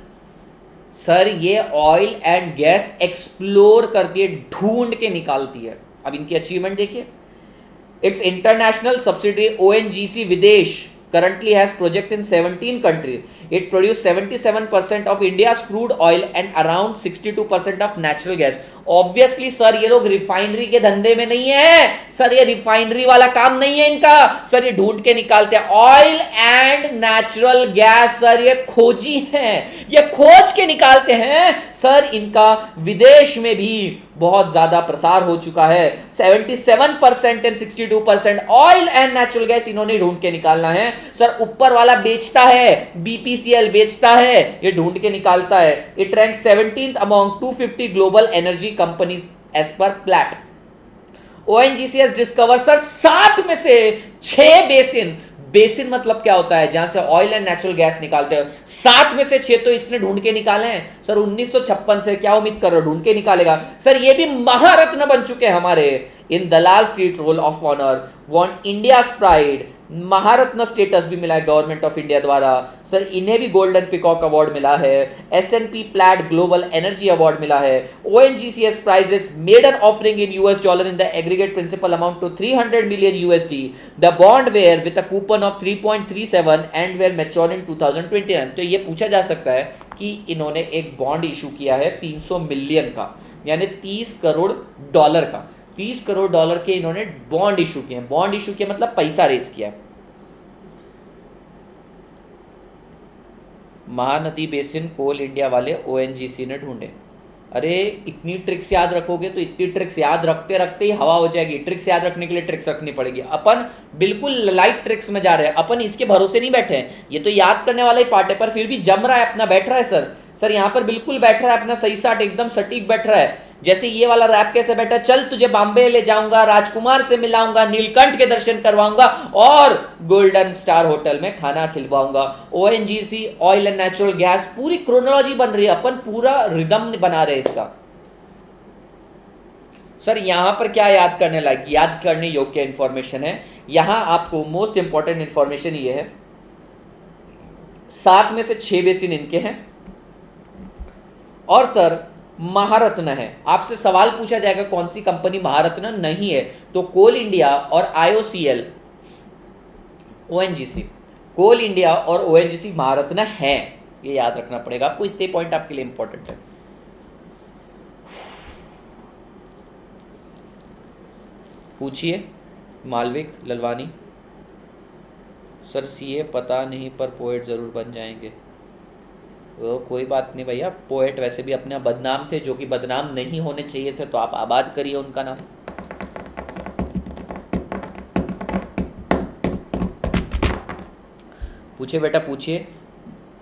Sir ये ऑयल एंड गैस एक्सप्लोर करती है, ढूंढ के निकालती है। अब इनकी अचीवमेंट देखिए। इट्स इंटरनेशनल सब्सिडरी ओएनजीसी विदेश currently has project in 17 countries. It produces 77% of India's crude oil and around 62% of natural gas. Obviously sir ये लोग रिफाइनरी के धंधे में नहीं है। सर ये रिफाइनरी वाला काम नहीं है इनका। सर ये ढूंढ के निकालते हैं oil and natural gas. Sir ये खोजी हैं, ये खोज के निकालते हैं। सर इनका विदेश में भी बहुत ज्यादा प्रसार हो चुका है। 77% and 62% oil and natural gas इन्होंने ढूंढ के निकालना है। सर ऊपर वाला बेचता है, बीपीसीएल बेचता है, ये ढूंढ के निकालता है। It rank 17th among 250 global energy companies as per Platts. ONGC has discover sir 7 में से 6 बेसिन। बेसिन मतलब क्या होता है? जहां से ऑयल एंड नेचुरल गैस निकालते हैं। 7 में से 6 तो इसने ढूंढ के निकाले हैं। सर 1956 से क्या उम्मीद कर रहे हो? ढूंढ के निकालेगा। सर ये भी महारत्न बन चुके हैं हमारे। In Dalal street roll of honour, won India's pride, Maharatna status भी मिला है गवर्नमेंट ऑफ इंडिया द्वारा। सर इन्हें भी गोल्डन पिकॉक अवार्ड मिला है। S&P Plaid global energy award मिला है। ONGC has prizes made an offering in US dollar in the aggregate principal amount to 300 million USD. The bond were with a coupon of 3.37 and were mature in 2029। तो ये पूछा जा सकता है कि इन्होंने एक बॉन्ड इशू किया है 300 मिलियन का, यानी 30 करोड़ डॉलर का। 30 करोड़ डॉलर के इन्होंने बॉन्ड इशू किए हैं। बॉन्ड इशू किया मतलब पैसा रेस किया। महानदी बेसिन कोल इंडिया वाले ONGC ने ढूंढे। अरे इतनी ट्रिक्स याद रखोगे तो इतनी ट्रिक्स याद रखते रखते ही हवा हो जाएगी। ट्रिक्स याद रखने के लिए ट्रिक्स रखनी पड़ेगी। अपन बिल्कुल लाइट ट्रिक्स में जा रहे हैं, अपन इसके भरोसे नहीं बैठे हैं। ये तो याद करने वाला ही पार्ट है, पर फिर भी जम रहा है अपना, बैठ रहा है सर यहाँ पर बिल्कुल बैठ रहा है अपना, सही साट एकदम सटीक बैठ रहा है। जैसे ये वाला रैप कैसे बैठा, चल तुझे बॉम्बे ले जाऊंगा, राजकुमार से मिलाऊंगा, नीलकंठ के दर्शन करवाऊंगा और गोल्डन स्टार होटल में खाना खिलवाऊंगा। ONGC oil and natural gas, पूरी क्रोनोलॉजी बन रही है, अपन पूरा रिदम बना रहे हैं इसका। सर यहां पर क्या याद करने लायक, याद करने योग्य इंफॉर्मेशन है। यहां आपको मोस्ट इंपॉर्टेंट इंफॉर्मेशन ये है, 7 में से 6 बेसिन इनके हैं और सर महारत्न है। आपसे सवाल पूछा जाएगा कौन सी कंपनी महारत्न नहीं है, तो कोल इंडिया और IOCL, ONGC, कोल इंडिया और ONGC महारत्न है, ये याद रखना पड़ेगा आपको। इतने पॉइंट आपके लिए इंपॉर्टेंट है। पूछिए मालविक ललवानी। सर CA पता नहीं पर पोएट जरूर बन जाएंगे। वो कोई बात नहीं भैया, पोएट वैसे भी अपने बदनाम थे, जो कि बदनाम नहीं होने चाहिए थे, तो आप आबाद करिए उनका नाम। पूछिए बेटा पूछिए।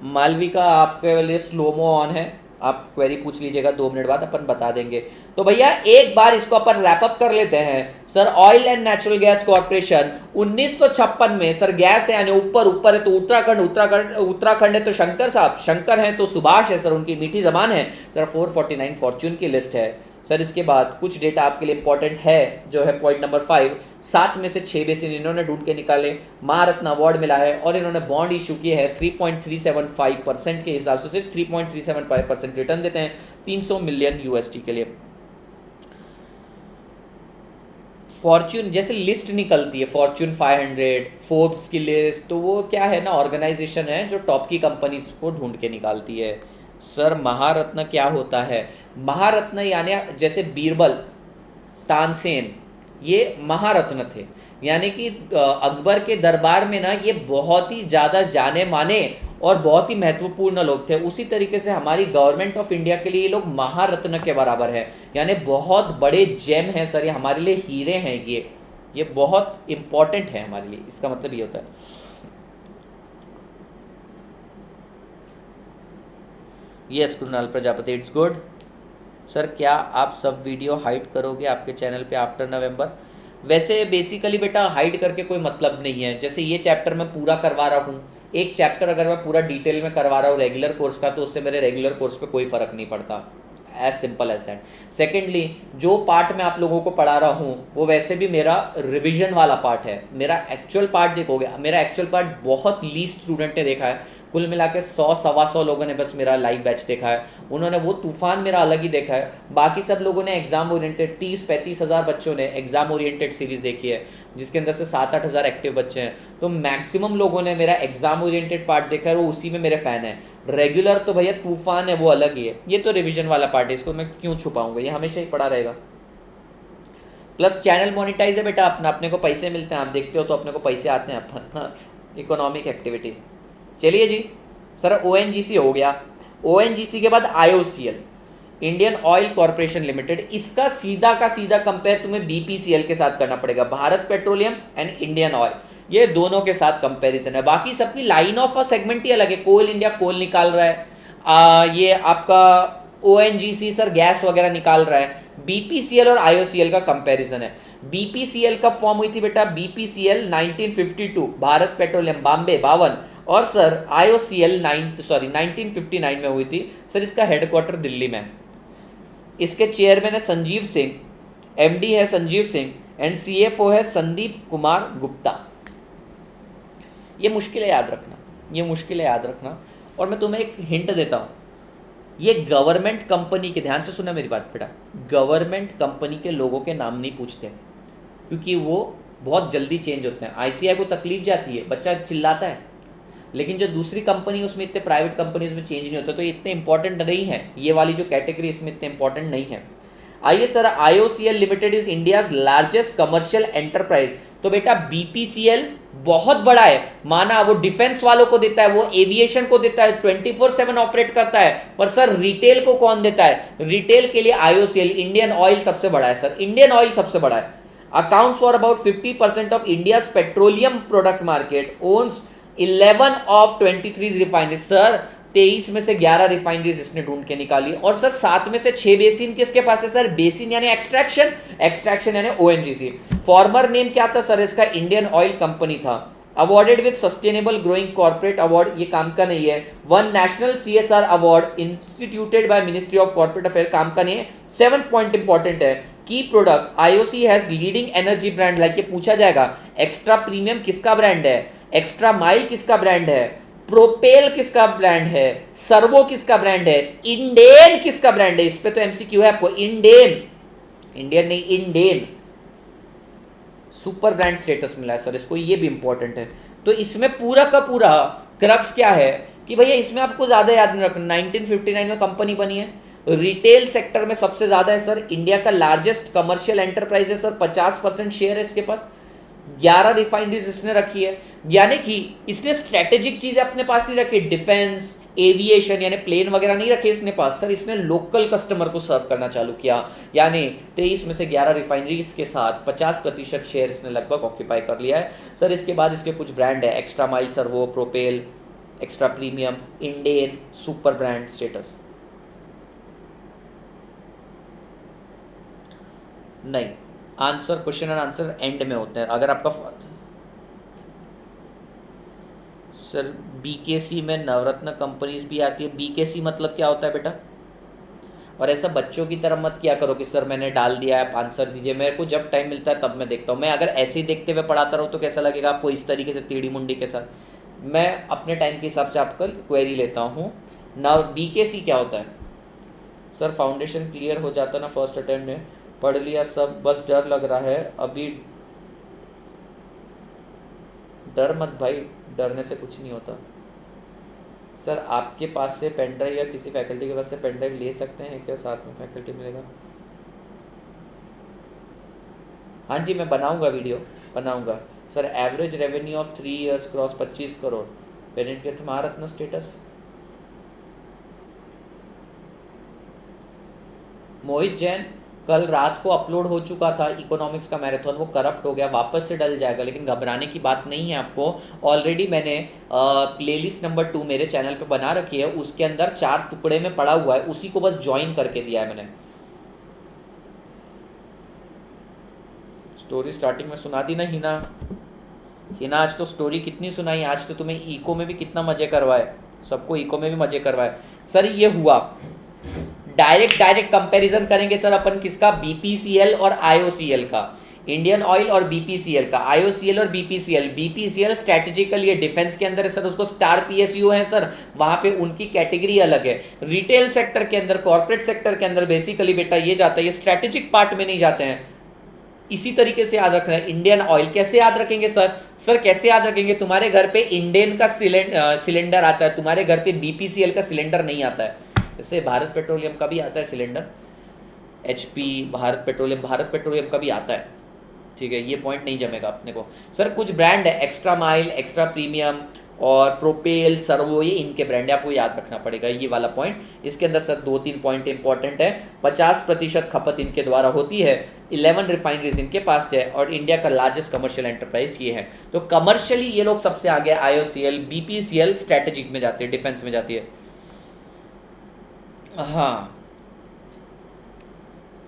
मालविका आपके लिए स्लोमो ऑन है, आप क्वेरी पूछ लीजिएगा, 2 मिनट बाद अपन बता देंगे। तो भैया एक बार इसको अपन रैप अप कर लेते हैं। Sir oil and natural gas corporation 1956 में, सर गैस है यानी ऊपर ऊपर है तो उत्तराखंड है तो शंकर साहब, शंकर है तो सुभाष है सर, उनकी मीठी जबान है सर। 449 फॉर्च्यून की लिस्ट है सर। इसके बाद कुछ डेटा आपके लिए इंपॉर्टेंट है, जो है पॉइंट नंबर 5, 7 में से 6 बेसिन इन्होंने ढूंढ के निकाले, महारत्न अवार्ड मिला है और इन्होंने बॉन्ड इशू किए हैं 3.375% के हिसाब से, सिर्फ 3.375% रिटर्न देते हैं 300 मिलियन USD के लिए। फॉर्च्यून जैसे लिस्ट निकलती है, फॉर्च्यून 500, फोर्ब्स की लिस्ट, तो वो क्या है ना, ऑर्गेनाइजेशन है जो टॉप की कंपनीज को ढूंढ के निकालती है। सर महारत्न क्या होता है? महारत्न यानी जैसे बीरबल, तानसेन, ये महारत्न थे, यानी कि अकबर के दरबार में ना ये बहुत ही ज़्यादा जाने माने और बहुत ही महत्वपूर्ण लोग थे। उसी तरीके से हमारी गवर्नमेंट ऑफ इंडिया के लिए ये लोग महारत्न के बराबर है, यानी बहुत बड़े जेम हैं सर, ये हमारे लिए हीरे हैं, ये बहुत इंपॉर्टेंट है हमारे लिए, इसका मतलब ये होता है। Yes Krunal Prajapati, it's good. Sir क्या आप सब वीडियो हाइड करोगे आपके चैनल पे आफ्टर नवंबर? वैसे बेसिकली बेटा हाइड करके कोई मतलब नहीं है। जैसे ये चैप्टर मैं पूरा करवा रहा हूँ, एक चैप्टर अगर मैं पूरा डिटेल में करवा रहा हूँ रेगुलर कोर्स का, तो उससे मेरे रेगुलर कोर्स पे कोई फर्क नहीं पड़ता, as simple as that. Secondly जो पार्ट मैं आप लोगों को पढ़ा रहा हूँ वो वैसे भी मेरा रिविजन वाला पार्ट है। मेरा एक्चुअल पार्ट देखोगे, मेरा एक्चुअल पार्ट बहुत लीस्ट स्टूडेंट ने देखा है, कुल मिला के 100-125 लोगों ने बस मेरा लाइव बैच देखा है, उन्होंने वो तूफान मेरा अलग ही देखा है। बाकी सब लोगों ने एग्जाम ओरिएंटेड, 30-35 हज़ार बच्चों ने एग्जाम ओरिएंटेड सीरीज देखी है, जिसके अंदर से 7-8 हज़ार एक्टिव बच्चे हैं। तो मैक्सिमम लोगों ने मेरा एग्जाम ओरिएंटेड पार्ट देखा है, वो उसी में मेरे फैन है। रेगुलर तो भैया तूफान है, वो अलग ही है। ये तो रिविजन वाला पार्ट है, इसको मैं क्यों छुपाऊंगा, ये हमेशा ही पड़ा रहेगा। प्लस चैनल मोनिटाइज है बेटा अपना, अपने को पैसे मिलते हैं, आप देखते हो तो अपने को पैसे आते हैं, अपन इकोनॉमिक एक्टिविटी। चलिए जी सर, ONGC हो गया। ONGC के बाद IOCL, Indian oil corporation limited, इसका सीधा का सीधा कंपेयर तुम्हें BPCL के साथ करना पड़ेगा, Bharat petroleum and Indian oil, ये दोनों के साथ कंपैरिजन है। बाकी सबकी लाइन ऑफ सेगमेंट ही अलग है। कोल इंडिया कोल निकाल रहा है, ये आपका ONGC सर गैस वगैरह निकाल रहा है। BPCL और IOCL का कंपैरिजन है। BPCL कब फॉर्म हुई थी बेटा? BPCL 1952, भारत पेट्रोलियम बॉम्बे 52, और सर IOCL 1959 में हुई थी सर। इसका हेडक्वार्टर दिल्ली में। इसके चेयरमैन है संजीव सिंह, MD है संजीव सिंह एंड CFO है संदीप कुमार गुप्ता। ये मुश्किल है याद रखना, ये मुश्किल है याद रखना। और मैं तुम्हें एक हिंट देता हूँ, ये गवर्नमेंट कंपनी के, ध्यान से सुना मेरी बात बेटा, गवर्नमेंट कंपनी के लोगों के नाम नहीं पूछते, क्योंकि वो बहुत जल्दी चेंज होते हैं। आईसीआई को तकलीफ जाती है, बच्चा चिल्लाता है, लेकिन जो दूसरी कंपनी उसमें इतने प्राइवेट कंपनीज में चेंज नहीं होता, तो ये इतने इंपॉर्टेंट नहीं है, ये वाली जो कैटेगरी इसमें इतने इंपॉर्टेंट नहीं है। आइए sir, IOCL limited is India's largest commercial enterprise. तो बेटा बीपीसीएल बहुत बड़ा है, माना वो डिफेंस वालों को देता है, वो एविएशन को देता है, 24/7 ऑपरेट करता है, पर सर रिटेल को कौन देता है? रिटेल के लिए आईओसीएल, इंडियन ऑयल सबसे बड़ा है सर, इंडियन ऑयल सबसे बड़ा है। Accounts for about 50% of India's petroleum product market, owns 11 of 23 refineries. Sir 23 में से 11 रिफाइनरीज इसने ढूंढ के निकाली, और सर 7 में से 6 बेसिन किसके पास है सर? बेसिन यानी एक्सट्रैक्शन, एक्सट्रैक्शन यानी ओएनजीसी। फॉर्मर नेम क्या था सर इसका? इंडियन ऑयल कंपनी था। Awarded with sustainable growing corporate award, ये काम का नहीं है। One national CSR award instituted by ministry of corporate affair, काम का नहीं है। 7th पॉइंट इंपॉर्टेंट है, की product IOC has leading energy brand, like ये पूछा जाएगा, एक्स्ट्रा प्रीमियम किसका ब्रांड है? एक्स्ट्रा माइल किसका ब्रांड है? प्रोपेल किसका ब्रांड है? सर्वो किसका ब्रांड है? इंडेन किसका ब्रांड है? इस पे तो एमसीक्यू है आपको, इंडेन, इंडियन नहीं इंडेन, सुपर ब्रांड स्टेटस मिला है सर इसको, ये भी इंपॉर्टेंट है। तो इसमें पूरा का पूरा क्रक्स क्या है कि भैया इसमें आपको ज्यादा याद नहीं रखना, 1959 में कंपनी बनी है, रिटेल सेक्टर में सबसे ज्यादा है सर, इंडिया का लार्जेस्ट कमर्शियल एंटरप्राइज है सर, 50% शेयर है इसके पास, 11 रिफाइनरीज इसने रखी है, यानी कि इसने स्ट्रेटेजिक चीजें अपने पास नहीं रखी, डिफेंस एविएशन यानी प्लेन वगैरह नहीं रखे इसने पास सर, इसने लोकल कस्टमर को सर्व करना चालू किया, यानी 23 में से 11 रिफाइनरीज के साथ 50% शेयर इसने लगभग ऑक्यूपाई कर लिया है सर। इसके बाद इसके कुछ ब्रांड है, extra mile, Servo, propel, extra premium, Indane, super brand status. नहीं, answer, question and answer end में होते हैं। अगर आपका सर बीकेसी में नवरत्न कंपनीज भी आती है, बीकेसी मतलब क्या होता है बेटा? और ऐसा बच्चों की तरह मत किया करो कि सर मैंने डाल दिया है, आप आंसर दीजिए। मेरे को जब टाइम मिलता है तब मैं देखता हूँ, मैं अगर ऐसे ही देखते हुए पढ़ाता रहूँ तो कैसा लगेगा आपको, इस तरीके से टेढ़ी मुंडी के साथ। मैं अपने टाइम के हिसाब से आपका क्वेरी लेता हूँ। नाउ बीकेसी क्या होता है सर? फाउंडेशन क्लियर हो जाता ना फर्स्ट अटेम्प्ट में, पढ़ लिया सब, बस डर लग रहा है अभी। डर मत भाई, डरने से कुछ नहीं होता सर। आपके पास से पेन ड्राइव या किसी फैकल्टी के पास से पेन ड्राइव ले सकते हैं क्या? साथ में फैकल्टी मिलेगा? हाँ जी, मैं बनाऊंगा वीडियो, बनाऊंगा sir. Average revenue of 3 years cross 25 crore, parent के महारत्न स्टेटस। मोहित जैन, कल रात को अपलोड हो चुका था इकोनॉमिक्स का मैराथन, वो करप्ट हो गया, वापस से डल जाएगा, लेकिन घबराने की बात नहीं है आपको। ऑलरेडी मैंने प्लेलिस्ट नंबर 2 मेरे चैनल पे बना रखी है, उसके अंदर 4 टुकड़े में पड़ा हुआ है, उसी को बस ज्वाइन करके दिया है मैंने। स्टोरी स्टार्टिंग में सुना दी ना हिना? हिना आज तो स्टोरी कितनी सुनाई, आज तो तुम्हें इको में भी कितना मजे करवाए, सबको इको में भी मजे करवाए सर। ये हुआ डायरेक्ट कंपैरिजन करेंगे सर अपन किसका? बीपीसीएल और आईओसीएल का, इंडियन ऑयल और बीपीसीएल का, आईओसीएल और बीपीसीएल। बीपीसीएल स्ट्रेटेजिकल ये डिफेंस के अंदर है सर, उसको स्टार पीएसयू है सर, वहां पे उनकी कैटेगरी अलग है। रिटेल सेक्टर के अंदर, कॉर्पोरेट सेक्टर के अंदर बेसिकली बेटा ये जाता है, ये स्ट्रेटेजिक पार्ट में नहीं जाते हैं। इसी तरीके से याद रखना है। इंडियन ऑयल कैसे याद रखेंगे सर? सर कैसे याद रखेंगे? तुम्हारे घर पे इंडियन का सिलेंडर आता है, तुम्हारे घर पे बीपीसीएल का सिलेंडर नहीं आता है। जैसे भारत पेट्रोलियम का भी आता है सिलेंडर, एचपी, भारत पेट्रोलियम का भी आता है, ठीक है, ये पॉइंट नहीं जमेगा अपने को। सर कुछ ब्रांड है, एक्स्ट्रा माइल, एक्स्ट्रा प्रीमियम और प्रोपेल, सर्वो, ये इनके ब्रांड है, आपको याद रखना पड़ेगा ये वाला पॉइंट। इसके अंदर सर 2-3 पॉइंट इंपॉर्टेंट है। 50% खपत इनके द्वारा होती है, 11 रिफाइनरीज इनके पास है, और इंडिया का लार्जेस्ट कमर्शियल एंटरप्राइज ये है। तो कमर्शियली ये लोग सबसे आगे, आईओसीएल, बीपीसीएल स्ट्रेटेजिक में जाती है, डिफेंस में जाती है। हाँ,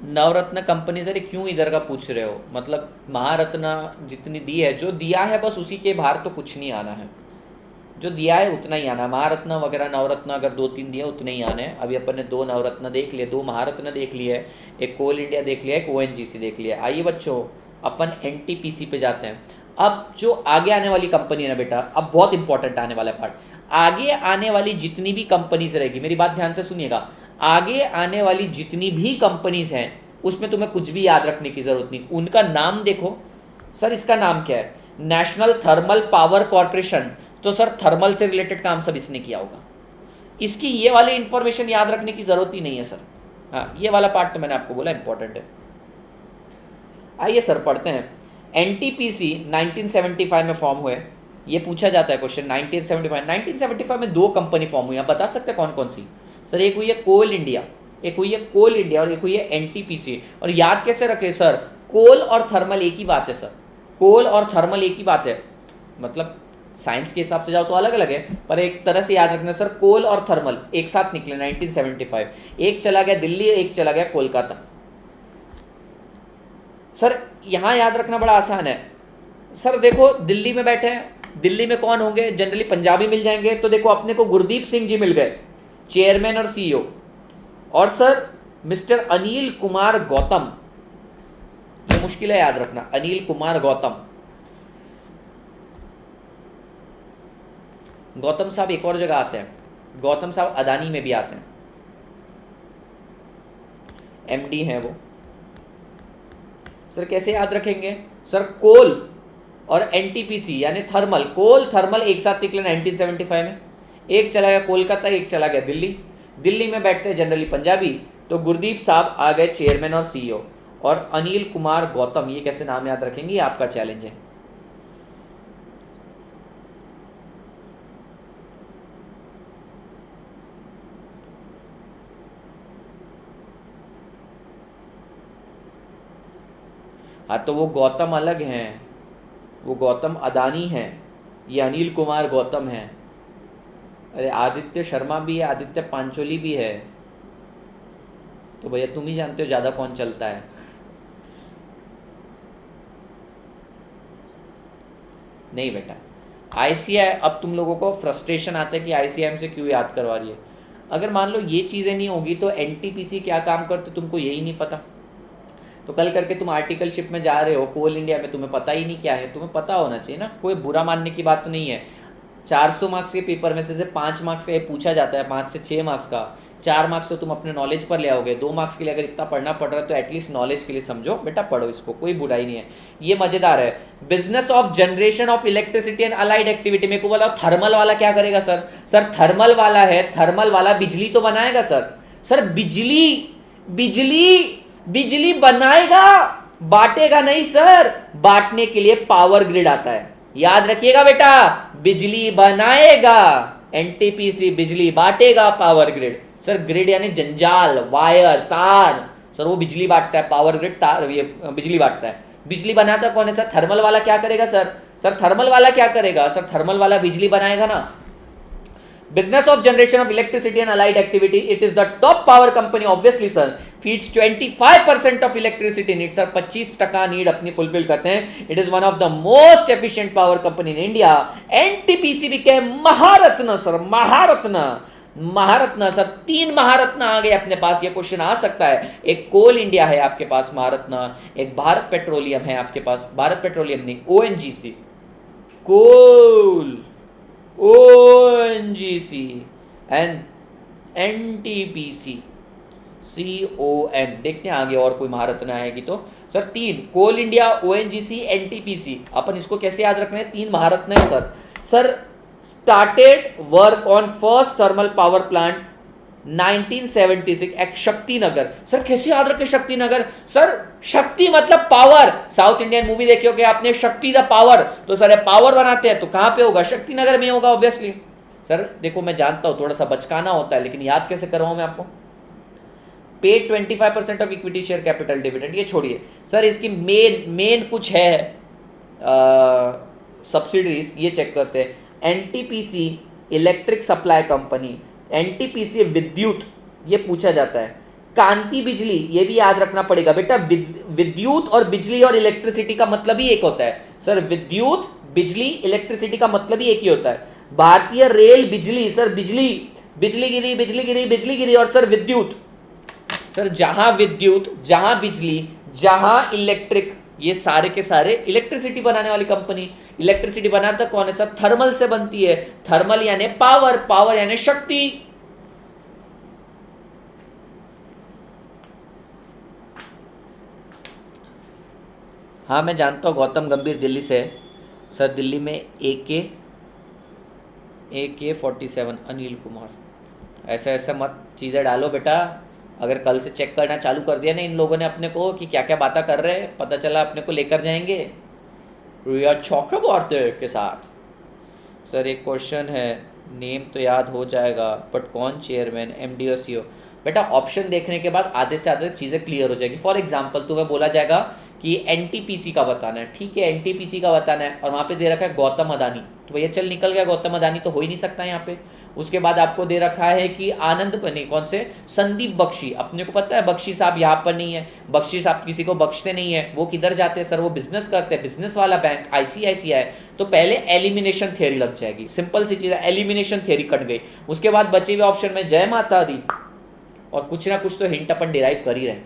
नवरत्न कंपनी सर क्यों इधर का पूछ रहे हो? मतलब महारत्न जितनी दी है, जो दिया है बस उसी के बाहर तो कुछ नहीं आना है, जो दिया है उतना ही आना। महारत्न वगैरह, नवरत्न अगर 2-3 दिए उतने ही आने हैं। अभी अपन ने 2 नवरत्न देख लिए, 2 महारत्न देख लिए, एक कोल इंडिया देख लिया, एक ओएनजीसी देख लिया। आइए बच्चों, अपन एनटीपीसी पे जाते हैं। अब जो आगे आने वाली कंपनी है ना बेटा, अब बहुत इंपॉर्टेंट आने वाला पार्ट, आगे आने वाली जितनी भी कंपनीज रहेगी, मेरी बात ध्यान से सुनिएगा, आगे आने वाली जितनी भी कंपनीज हैं उसमें तुम्हें कुछ भी याद रखने की जरूरत नहीं, उनका नाम देखो। सर इसका नाम क्या है? National thermal power corporation. तो सर थर्मल से रिलेटेड काम सब इसने किया होगा, इसकी ये वाली इंफॉर्मेशन याद रखने की जरूरत ही नहीं है सर। हाँ, ये वाला पार्ट तो मैंने आपको बोला इंपॉर्टेंट है। आइए सर पढ़ते हैं। एनटीपीसी 1975 में फॉर्म हुए, ये पूछा जाता है क्वेश्चन। 1975 में दो कंपनी फॉर्म हुई, आप बता सकते हैं कौन कौन सी? सर एक हुई है कोल इंडिया, एक हुई है कोल इंडिया और एक हुई है एनटीपीसी। और याद कैसे रखे सर? कोल और थर्मल एक ही बात है सर, कोल और थर्मल एक ही बात है, मतलब साइंस के हिसाब से जाओ तो अलग अलग है, पर एक तरह से याद रखना सर, कोल और थर्मल एक साथ निकले 1975। एक चला गया दिल्ली, एक चला गया कोलकाता। सर यहां याद रखना बड़ा आसान है। सर देखो दिल्ली में बैठे हैं, दिल्ली में कौन होंगे? जनरली पंजाबी मिल जाएंगे। तो देखो अपने को गुरदीप सिंह जी मिल गए, चेयरमैन और सीईओ। और सर मिस्टर अनिल कुमार गौतम, ये मुश्किल है याद रखना, अनिल कुमार गौतम। गौतम साहब एक और जगह आते हैं, गौतम साहब अदानी में भी आते हैं, एमडी हैं वो। सर कैसे याद रखेंगे? सर कोल और एनटीपीसी यानी थर्मल, कोल थर्मल एक साथ निकले 1975 में। एक चला गया कोलकाता, एक चला गया दिल्ली। दिल्ली में बैठते हैं जनरली पंजाबी, तो गुरदीप साहब आ गए चेयरमैन और सीईओ। और अनिल कुमार गौतम, ये कैसे नाम याद रखेंगे? ये आपका चैलेंज है। हाँ तो वो गौतम अलग हैं, वो गौतम अदानी हैं, ये अनिल कुमार गौतम हैं। अरे आदित्य शर्मा भी है, आदित्य पांचोली भी है। तो भैया तुम ही जानते हो ज़्यादा कौन चलता है। नहीं बेटा, आईसीआई, अब तुम लोगों को फ्रस्ट्रेशन आता है कि आईसीआई से क्यों याद करवा रही है। अगर मान लो ये चीज़ें नहीं होगी तो एनटीपीसी क्या काम करते तुमको यही नहीं पता, तो कल करके तुम आर्टिकलशिप में जा रहे हो कोल इंडिया में, तुम्हें पता ही नहीं क्या है। तुम्हें पता होना चाहिए ना, कोई बुरा मानने की बात नहीं है। 400 मार्क्स के पेपर में से 5 मार्क्स का ये पूछा जाता है, 5 से 6 मार्क्स का। 4 मार्क्स तो तुम अपने नॉलेज पर ले आओगे, 2 मार्क्स के लिए अगर इतना पढ़ना पड़ रहा है तो एटलीस्ट नॉलेज के लिए समझो बेटा, पढ़ो इसको, कोई बुराई नहीं है। ये मजेदार है। Business of generation of electricity and allied activity. मेरे को बोला थर्मल वाला क्या करेगा सर? सर थर्मल वाला है, थर्मल वाला बिजली तो बनाएगा सर। सर बिजली बिजली बिजली बनाएगा, बांटेगा नहीं सर। बांटने के लिए पावर ग्रिड आता है, याद रखिएगा बेटा, बिजली बनाएगा एनटीपीसी, बिजली बांटेगा पावर ग्रिड। सर ग्रिड यानी जंजाल, वायर, तार, सर वो बिजली बांटता है, पावर ग्रिड तार, ये बिजली बांटता है। बिजली बनाता कौन है सर? थर्मल वाला क्या करेगा सर? सर थर्मल वाला क्या करेगा? सर थर्मल वाला बिजली बनाएगा ना। Business of generation of electricity and allied activity, it is the top power company obviously sir, feeds 25% of electricity needs sir, 25% need अपनी फुलफिल करते हैं। It is one of the most efficient power company in India. NTPC became Maharatna sir, Maharatna, Maharatna sir, 3 महारत्न आ गए अपने पास। ये क्वेश्चन आ सकता है। एक कोल इंडिया है आपके पास महारत्न, एक भारत पेट्रोलियम है आपके पास, भारत पेट्रोलियम नहीं ONGC, coal ONGC and NTPC CON। देखते हैं आगे और कोई महारत्न आएगी तो। Sir 3 coal India, ONGC, NTPC, अपन इसको कैसे याद रखना है? 3 महारत्न है sir. Sir started work on first thermal power plant 1976 at Shakti Nagar. Sir कैसे याद रखे शक्ति नगर? सर शक्ति मतलब पावर, साउथ इंडियन मूवी देखी होगी आपने, शक्ति द पावर। तो सर पावर बनाते हैं तो कहां पे होगा? शक्ति नगर में होगा ऑब्वियसली। सर देखो मैं जानता हूं थोड़ा सा बचकाना होता है, लेकिन याद कैसे करवाऊं मैं आपको? Paid 25% of equity share capital dividend, ये छोड़िए सर, इसकी मेन कुछ है सब्सिडरीज, ये चेक करते हैं। NTPC electric supply company, NTPC विद्युत, ये पूछा जाता है। कांति बिजली, ये भी याद रखना पड़ेगा बेटा। विद्युत और बिजली और इलेक्ट्रिसिटी का मतलब ही एक होता है सर, विद्युत बिजली इलेक्ट्रिसिटी का मतलब ही एक ही होता है। भारतीय रेल बिजली, सर बिजली, बिजली गिरी, बिजली गिरी, बिजली गिरी, और सर विद्युत, सर जहां विद्युत, जहां बिजली, जहां इलेक्ट्रिक, ये सारे के सारे इलेक्ट्रिसिटी बनाने वाली कंपनी। इलेक्ट्रिसिटी बनाता कौन है सर? थर्मल से बनती है। थर्मल यानी पावर, पावर यानी शक्ति। हाँ मैं जानता हूँ गौतम गंभीर दिल्ली से है सर। दिल्ली में AK-47 अनिल कुमार। ऐसा ऐसा मत चीज़ें डालो बेटा। अगर कल से चेक करना चालू कर दिया ना इन लोगों ने अपने को कि क्या क्या बातें कर रहे हैं, पता चला अपने को लेकर जाएंगे रिया चक्रवर्ती के साथ। सर एक क्वेश्चन है, नेम तो याद हो जाएगा बट कौन चेयरमैन, MD और CEO? बेटा ऑप्शन देखने के बाद आधे से आधे चीज़ें क्लियर हो जाएगी। फॉर एग्जाम्पल तुम्हें बोला जाएगा कि NTPC का बताना है, ठीक है NTPC का बताना है, और वहाँ पे दे रखा है गौतम अदानी, तो भैया चल निकल गया, गौतम अदानी तो हो ही नहीं सकता यहाँ पे। उसके बाद आपको दे रखा है कि आनंद नहीं, कौन से, संदीप बख्शी। अपने को पता है बख्शी साहब यहाँ पर नहीं है, बख्शी साहब किसी को बख्शते नहीं है, वो किधर जाते हैं सर? वो बिजनेस करते हैं, बिजनेस वाला बैंक ICICI। तो पहले एलिमिनेशन थियरी लग जाएगी, सिंपल सी चीज़ है, एलिमिनेशन थियरी कट गई। उसके बाद बचे हुए ऑप्शन में जय माता दी और कुछ ना कुछ तो हिंट अपन डिराइव कर ही रहे।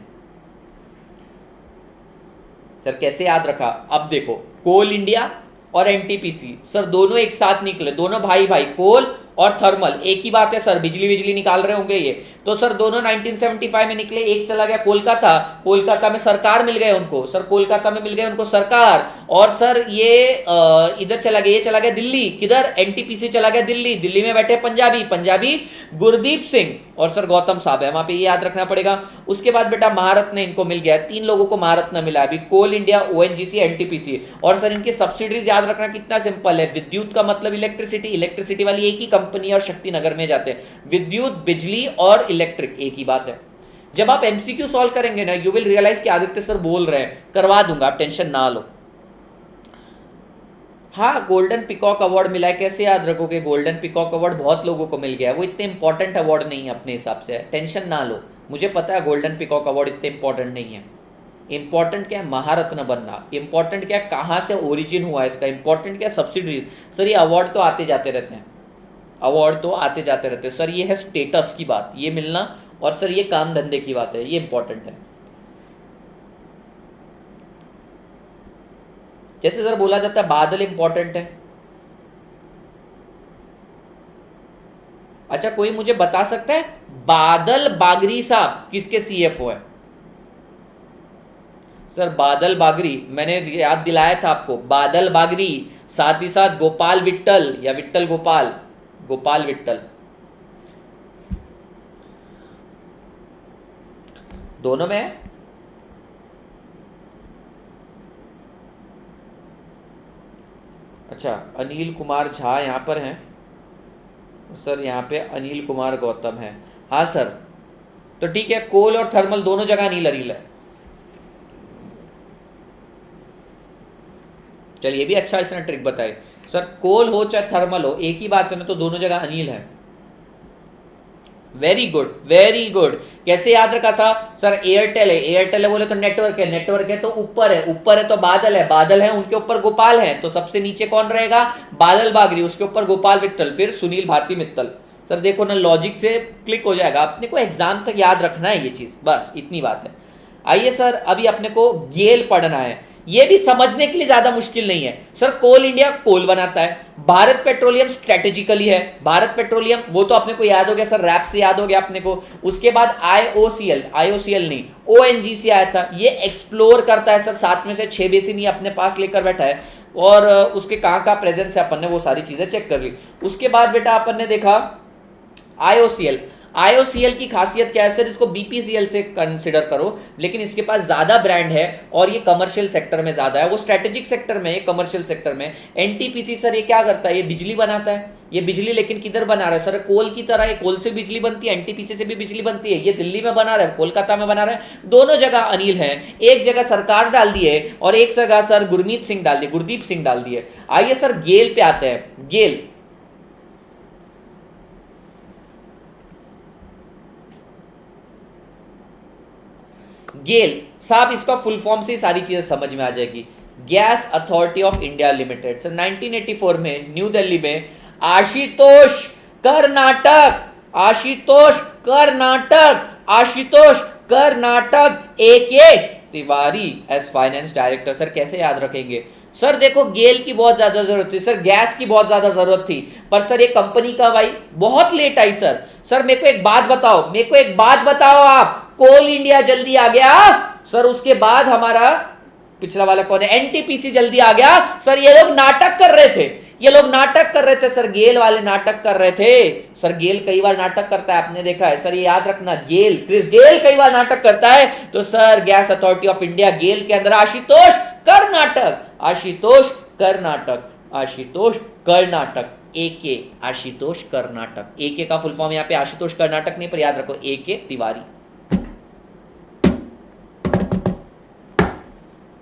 सर कैसे याद रखा? अब देखो कोल इंडिया और NTPC सर दोनों एक साथ निकले, दोनों भाई भाई, कोल और थर्मल एक ही बात है सर, बिजली बिजली निकाल रहे होंगे ये। तो सर दोनों 1975 में निकले, एक चला गया कोलकाता, कोलकाता में सरकार मिल गए उनको, सर कोलकाता में मिल गए उनको सरकार, और सर ये इधर चला गया, ये चला गया दिल्ली, किधर? NTPC चला गया दिल्ली, दिल्ली में बैठे पंजाबी, पंजाबी गुरदीप सिंह, और सर गौतम साहब है वहां पे, ये याद रखना पड़ेगा। उसके बाद बेटा महारत्न इनको मिल गया, 3 लोगों को महारत्न मिला अभी, कोल इंडिया, ONGC, NTPC। और सर इनके सब्सिडीज याद रखना कितना सिंपल है, विद्युत का मतलब इलेक्ट्रिसिटी, इलेक्ट्रिसिटी वाली एक ही कंपनी और शक्तिनगर में जाते हैं, विद्युत, बिजली और इलेक्ट्रिक एक ही बात है। जब आप MCQ सॉल्व करेंगे ना यू विल रियलाइज कि आदित्य सर बोल रहे हैं, करवा दूंगा, आप टेंशन ना लो। हाँ गोल्डन पिकॉक अवार्ड मिला है, कैसे याद रखोगे? गोल्डन पिकॉक अवार्ड बहुत लोगों को मिल गया है, वो इतने इंपॉर्टेंट अवार्ड नहीं है अपने हिसाब से, टेंशन ना लो। मुझे पता है गोल्डन पिकॉक अवार्ड इतने इंपॉर्टेंट नहीं है। इंपॉर्टेंट क्या है? महारत्न बनना। इंपॉर्टेंट क्या है? कहाँ से ओरिजिन हुआ इसका। इंपॉर्टेंट क्या है? सब्सिडी। सर ये अवार्ड तो आते जाते रहते हैं, अवार्ड तो आते जाते रहते हैं सर, ये है स्टेटस की बात, ये मिलना, और सर ये काम धंधे की बात है, ये इंपॉर्टेंट है। जैसे सर बोला जाता है बादल इंपॉर्टेंट है। अच्छा कोई मुझे बता सकता है बादल बागरी साहब किसके CFO है? सर बादल बागरी मैंने याद दिलाया था आपको, बादल बागरी, साथ ही साथ गोपाल विट्टल या विट्टल गोपाल, गोपाल विट्टल, दोनों में है। अच्छा अनिल कुमार झा यहाँ पर हैं सर, यहाँ पे अनिल कुमार गौतम है। हाँ सर तो ठीक है, कोल और थर्मल दोनों जगह अनिल अनिल है। चलिए ये भी अच्छा इसने ट्रिक बताई। सर कोल हो चाहे थर्मल हो एक ही बात है ना, तो दोनों जगह अनिल है। Very good very good. कैसे याद रखा था सर? एयरटेल है, एयरटेल है बोले तो नेटवर्क है, नेटवर्क है तो ऊपर है, ऊपर है तो बादल है, बादल है उनके ऊपर गोपाल है, तो सबसे नीचे कौन रहेगा? बादल बागरी, उसके ऊपर गोपाल विट्ठल, फिर सुनील भारती मित्तल। सर देखो ना लॉजिक से क्लिक हो जाएगा, अपने को एग्जाम तक याद रखना है ये चीज, बस इतनी बात है। आइए सर अभी अपने को गेल पढ़ना है, ये भी समझने के लिए ज्यादा मुश्किल नहीं है। सर कोल इंडिया कोल बनाता है, भारत पेट्रोलियम स्ट्रेटेजिकली है, भारत पेट्रोलियम वो तो अपने को याद हो गया सर, रैप से याद हो गया अपने को। उसके बाद IOCL नहीं ONGC आया था, ये एक्सप्लोर करता है सर, 7 में से 6 बेसिन ये अपने पास लेकर बैठा है, और उसके कहाँ कहाँ प्रेजेंस है अपन ने वो सारी चीजें चेक कर ली। उसके बाद बेटा अपन ने देखा IOCL की खासियत क्या है सर? इसको BPCL से कंसिडर करो, लेकिन इसके पास ज्यादा ब्रांड है और ये कमर्शियल सेक्टर में ज्यादा है, वो स्ट्रेटेजिक सेक्टर में, ये कमर्शियल सेक्टर में। NTPC सर ये क्या करता है? ये बिजली बनाता है, ये बिजली लेकिन किधर बना रहा है सर? कोल की तरह, ये कोल से बिजली बनती है, NTPC से भी बिजली बनती है, ये दिल्ली में बना रहा है, कोलकाता में बना रहा है, दोनों जगह अनिल है। एक जगह सरकार डाल दी है और एक जगह सर गुरमीत सिंह डाल दिए, गुरदीप सिंह डाल दिए। आइए सर गेल पे आते हैं। गेल गेल साहब इसका फुल फॉर्म से सारी चीजें समझ में आ जाएगी। Gas authority of India limited. Sir 1984 में न्यू दिल्ली में Ashutosh Karnataka, Ashutosh Karnataka, Ashutosh Karnataka AK Tiwari as finance director. Sir कैसे याद रखेंगे? सर देखो गेल की बहुत ज्यादा जरूरत थी सर, गैस की बहुत ज्यादा जरूरत थी, पर सर ये कंपनी कब आई? बहुत लेट आई सर। सर मेरे को एक बात बताओ, मेरे को एक बात बताओ, आप कोल इंडिया जल्दी आ गया सर, उसके बाद हमारा पिछला वाला कौन है, एनटीपीसी जल्दी आ गया सर। ये लोग नाटक कर रहे थे, ये लोग नाटक कर रहे थे सर, गेल वाले नाटक कर रहे थे सर। गेल कई बार नाटक करता है, आपने देखा है सर, ये याद रखना, गेल, क्रिस गेल कई बार नाटक करता है। तो sir gas authority of India GAIL के अंदर आशुतोष कर्नाटक, आशुतोष कर्नाटक, आशुतोष कर्नाटक, एके आशुतोष कर्नाटक। एके का फुल फॉर्म यहाँ पे आशुतोष कर्नाटक नहीं, पर याद रखो एके तिवारी।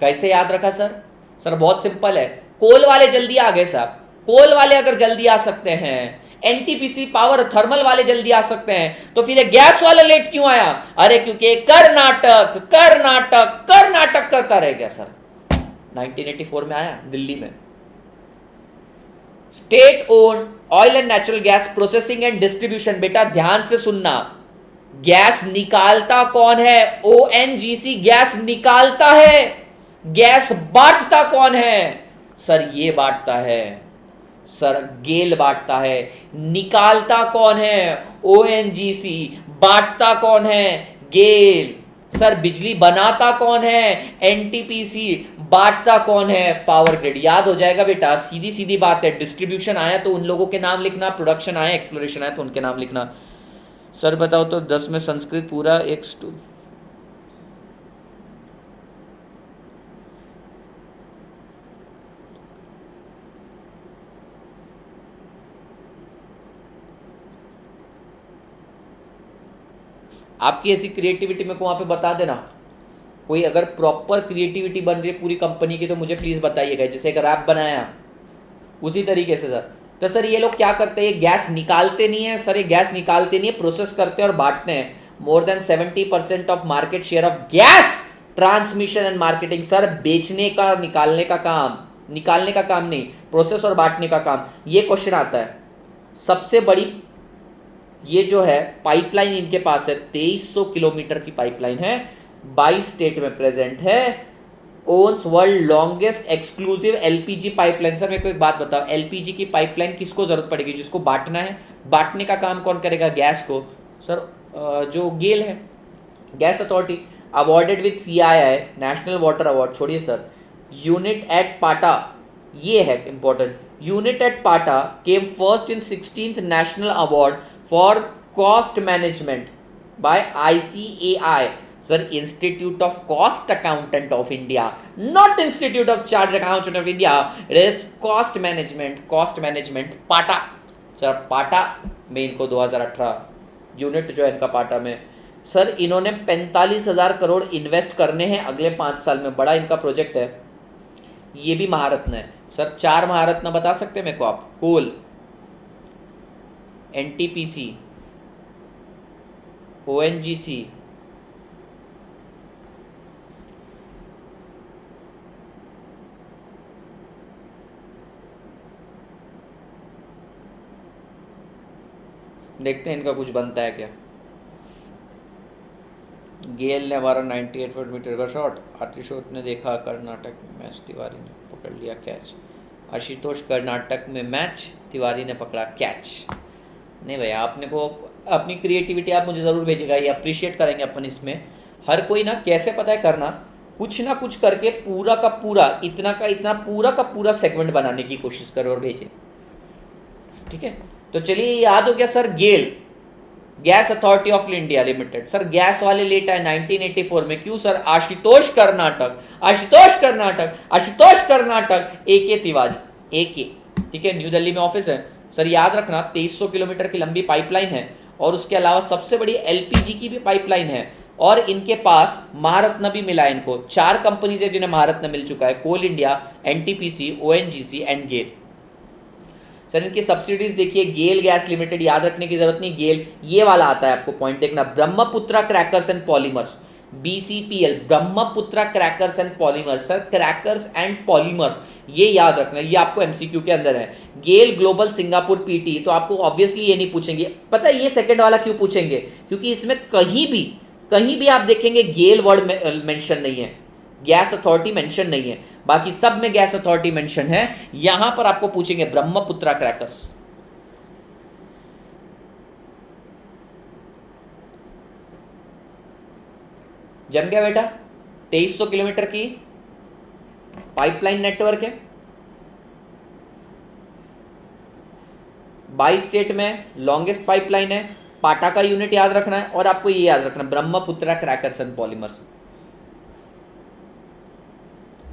कैसे याद रखा सर? सर बहुत सिंपल है, कोल वाले जल्दी आ गए साहब, कोल वाले अगर जल्दी आ सकते हैं, एनटीपीसी पावर थर्मल वाले जल्दी आ सकते हैं, तो फिर ये गैस वाला लेट क्यों आया? अरे क्योंकि कर्नाटक कर्नाटक कर्नाटक करता रह गया सर। 1984 में आया दिल्ली में। State owned oil and natural gas processing and distribution, बेटा ध्यान से सुनना, गैस निकालता कौन है? ओएनजीसी गैस निकालता है। गैस बांटता कौन है? सर ये बांटता है सर, गेल बांटता है। निकालता कौन है? ओएनजीसी। बांटता कौन है? गेल। सर बिजली बनाता कौन है? एनटीपीसी। बांटता कौन है? Power grid. याद हो जाएगा बेटा, सीधी सीधी बात है। डिस्ट्रीब्यूशन आया तो उन लोगों के नाम लिखना, प्रोडक्शन आया, एक्सप्लोरेशन आया तो उनके नाम लिखना। सर बताओ तो 10 में संस्कृत पूरा एक आपकी ऐसी क्रिएटिविटी मेरे को वहां पे बता देना। कोई अगर प्रॉपर क्रिएटिविटी बन रही है पूरी कंपनी की तो मुझे प्लीज बताइएगा। जैसे एक रैप बनाया उसी तरीके से सर। तो सर ये लोग क्या करते हैं? ये गैस निकालते नहीं है सर, ये गैस निकालते नहीं है, प्रोसेस करते हैं और बांटते हैं। More than 70% of market share of gas transmission and marketing. Sir बेचने का, निकालने का काम, निकालने का काम नहीं, प्रोसेस और बांटने का काम। ये क्वेश्चन आता है। सबसे बड़ी ये जो है पाइपलाइन इनके पास है, 2300 किलोमीटर की पाइपलाइन है, 22 स्टेट में प्रेजेंट है। Owns world longest exclusive LPG pipeline. Sir मेरे को एक बात बताओ, एलपीजी की पाइपलाइन किसको जरूरत पड़ेगी? जिसको बांटना है। बांटने का काम कौन करेगा? गैस को। सर जो गेल है, gas authority. Awarded with CII national water award. छोड़िए सर, यूनिट एट पाटा, ये है इंपॉर्टेंट। यूनिट एट पाटा came first in 16th national award for cost management by ICAI। Sir institute of cost accountant of India, not institute of chartered accountant of India. It is cost management, cost management पाटा। सर पाटा में इनको 2018 यूनिट जो है इनका पाटा में। सर इन्होंने 45,000 करोड़ इन्वेस्ट करने हैं अगले 5 साल में। बड़ा इनका प्रोजेक्ट है, ये भी महारत्न है। सर 4 महारत्न बता सकते हैं मेरे को आप? कोल, एनटीपीसी, ओएनजीसी, देखते हैं इनका कुछ बनता है क्या। गेल ने हमारा 98 मीटर का शॉट, आतिशोत ने देखा कर्नाटक में मैच, तिवारी ने पकड़ लिया कैच। आशुतोष कर्नाटक में मैच, तिवारी ने पकड़ा कैच। नहीं भैया, आपने को अपनी क्रिएटिविटी आप मुझे ज़रूर भेजेगा, ये अप्रिशिएट करेंगे अपन इसमें। हर कोई ना कैसे पता है करना, कुछ ना कुछ करके पूरा का पूरा, इतना का इतना, पूरा का पूरा सेगमेंट बनाने की कोशिश करो और भेजे। ठीक है, तो चलिए याद हो गया sir, GAIL gas authority of India limited. Sir gas वाले लेट आए 1984 में, क्यों sir? Ashutosh Karnataka, Ashutosh Karnataka, Ashutosh Karnataka, AK Tiwari, AK. ठीक है, न्यू दिल्ली में ऑफिस है। सर याद रखना 2300 किलोमीटर की लंबी पाइपलाइन है और उसके अलावा सबसे बड़ी एलपीजी की भी पाइपलाइन है और इनके पास महारत्न भी मिला है इनको। 4 कंपनीज है जिन्हें महारत्न मिल चुका है, Coal India, NTPC, ONGC and GAIL. Sir इनकी सब्सिडीज देखिए, गेल गैस लिमिटेड, याद रखने की जरूरत नहीं, गेल ये वाला आता है आपको पॉइंट देखना, Brahmaputra crackers and polymers, BCPL, Brahmaputra crackers and polymers. Sir crackers and polymers ये याद रखना, ये आपको MCQ के अंदर है। गेल ग्लोबल सिंगापुर PT, तो आपको ऑब्वियसली ये नहीं पूछेंगे। पता है ये सेकंड वाला क्यों पूछेंगे? क्योंकि इसमें कहीं भी कहीं भी आप देखेंगे गेल वर्ड मेंशन नहीं है, गैस अथॉरिटी मेंशन नहीं है, बाकी सब में गैस अथॉरिटी मेंशन है। यहां पर आपको पूछेंगे ब्रह्मपुत्रा क्रैकर्स। जम गया बेटा। 2300 किलोमीटर की पाइपलाइन नेटवर्क है, 22 स्टेट में लॉन्गेस्ट पाइपलाइन है। पाटा का यूनिट याद रखना है और आपको ये याद रखना है ब्रह्मपुत्रा क्रैकर्स एंड पॉलीमर्स।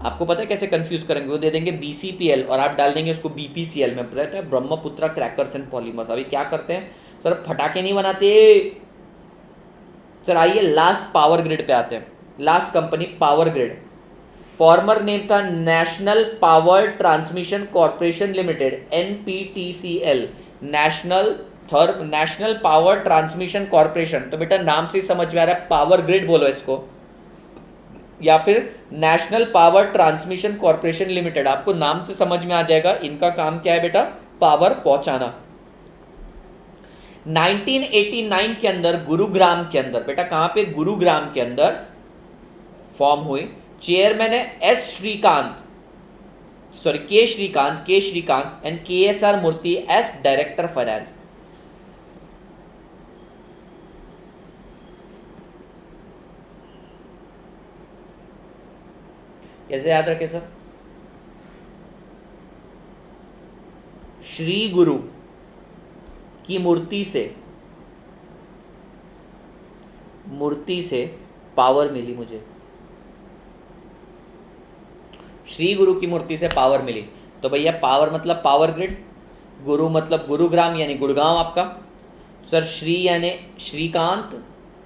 आपको पता है कैसे कंफ्यूज करेंगे, वो दे देंगे BCPL और आप डाल देंगे उसको BPCL में, ब्रह्मपुत्रा क्रैकर्स एंड पॉलीमर्स। अभी क्या करते हैं सर, फटाके नहीं बनाते। सर आइए लास्ट पावर ग्रिड पे आते हैं। Last company Power Grid, former name था national power transmission corporation limited, NPTCL, national power transmission corporation. तो बेटा नाम से समझ में आ रहा है, पावर ग्रिड बोलो इसको, या फिर national power transmission corporation limited, आपको नाम से समझ में आ जाएगा। इनका काम क्या है बेटा, पावर पहुंचाना। 1989 के अंदर गुरुग्राम के अंदर, बेटा कहां पे, गुरुग्राम के अंदर फॉर्म हुई। चेयरमैन है K Srikanth and KSR Murthy as director finance. कैसे याद रखे सर, श्री गुरु की मूर्ति से पावर मिली मुझे, श्री गुरु की मूर्ति से पावर मिली। तो भैया पावर मतलब पावर ग्रिड, गुरु मतलब गुरुग्राम यानी गुड़गांव आपका, सर श्री यानी श्रीकांत,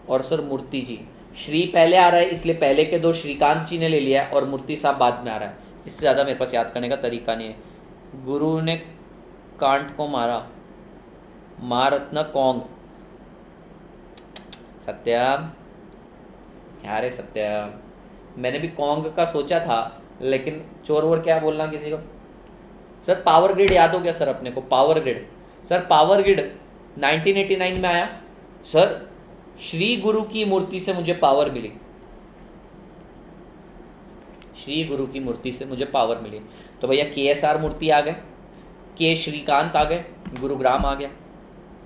और सर मूर्ति जी। श्री पहले आ रहा है इसलिए पहले के दो श्रीकांत जी ने ले लिया और मूर्ति साहब बाद में आ रहा है। इससे ज़्यादा मेरे पास याद करने का तरीका नहीं है। गुरु ने कांट को मारा, महारत्न कौंग। सत्यम, क्या रे सत्यम, मैंने भी कौंग का सोचा था लेकिन चोर वोर क्या बोलना किसी को। सर पावर ग्रिड याद हो गया सर अपने को, power grid. Sir power grid 1989 में आया। सर श्री गुरु की मूर्ति से मुझे पावर मिली, श्री गुरु की मूर्ति से मुझे पावर मिली। तो भैया KSR मूर्ति आ गए, के श्रीकांत आ गए, गुरुग्राम आ गया,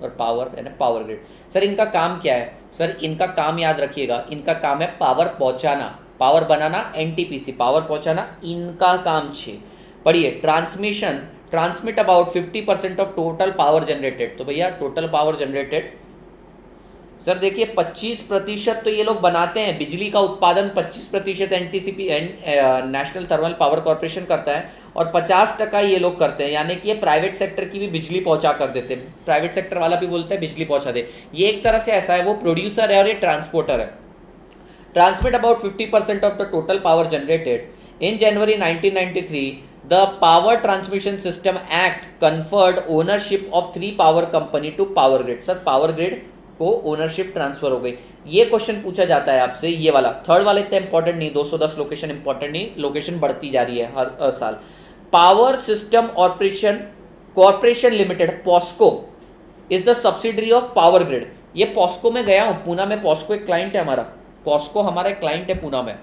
और पावर यानी पावर ग्रिड। सर इनका काम क्या है, सर इनका काम याद रखिएगा, इनका काम है पावर पहुंचाना, पावर बनाना, NTPC पावर पहुंचाना, इनका काम 6। पढ़िए, transmit about 50% of total power generated. तो भैया टोटल पावर जनरेटेड, सर देखिए 25% तो ये लोग बनाते हैं, बिजली का उत्पादन 25% NTCP national thermal power corporation करता है, और 50% ये लोग करते हैं, यानी कि ये प्राइवेट सेक्टर की भी बिजली पहुंचा कर देते हैं। प्राइवेट सेक्टर वाला भी बोलता है बिजली पहुंचा दे, ये एक तरह से ऐसा है, वो प्रोड्यूसर है और ये ट्रांसपोर्टर है। Transmit about 50% of the total power generated. In January 1993 the power transmission system act conferred ownership of 3 power company to power grid. Sir power grid को ओनरशिप ट्रांसफर हो गई। ये क्वेश्चन पूछा जाता है आपसे, ये वाला थर्ड वाला इतना इंपॉर्टेंट नहीं, 210 लोकेशन इंपॉर्टेंट नहीं, लोकेशन बढ़ती जा रही है हर साल। Power system operation corporation limited, POSOCO, is the subsidiary of power grid. ये पॉस्को में गया हूं, पूना में पॉस्को एक क्लाइंट है हमारा, पॉस्को हमारा एक क्लाइंट है पूना में।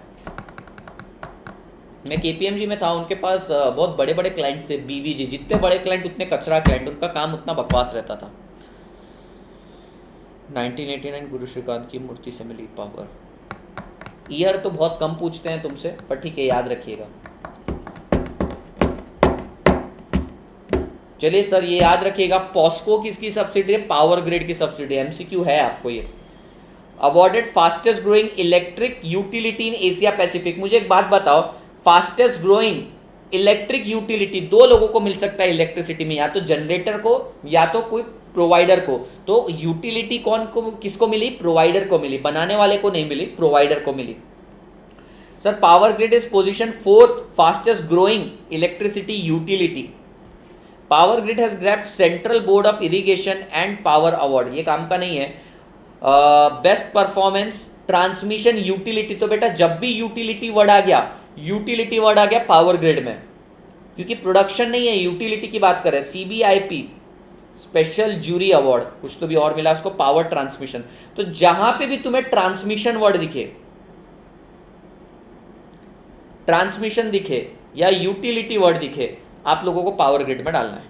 मैं KPMG में था, उनके पास बहुत बड़े बड़े क्लाइंट थे, BVG, जितने बड़े क्लाइंट उतने कचरा क्लाइंट, उनका काम उतना बकवास रहता था। 1989 गुरु श्रीकांत की मूर्ति से मिली पावर। ईयर तो बहुत कम पूछते हैं तुमसे, पर ठीक है याद रखिएगा। चलिए सर ये याद रखिएगा, पॉस्को किसकी सब्सिडी है, पावर ग्रिड की सब्सिडी, MCQ है आपको ये। Awarded fastest growing electric utility in Asia Pacific. मुझे एक बात बताओ, फास्टेस्ट ग्रोइंग इलेक्ट्रिक यूटिलिटी 2 लोगों को मिल सकता है इलेक्ट्रिसिटी में, या तो जनरेटर को या तो कोई प्रोवाइडर को। तो यूटिलिटी कौन को, किसको मिली, प्रोवाइडर को मिली, बनाने वाले को नहीं मिली, प्रोवाइडर को मिली। Sir power Grid is position 4th fastest growing electricity utility. Power Grid has grabbed central board of irrigation and power award. ये काम का नहीं है। Best performance transmission utility. तो बेटा जब भी यूटिलिटी वर्ड आ गया पावर ग्रिड में, क्योंकि प्रोडक्शन नहीं है, यूटिलिटी की बात करें। स्पेशल जूरी अवार्ड, कुछ तो भी और मिला उसको, पावर ट्रांसमिशन। तो जहां पे भी तुम्हें ट्रांसमिशन वर्ड दिखे, ट्रांसमिशन दिखे या यूटिलिटी वर्ड दिखे, आप लोगों को पावर ग्रिड में डालना है।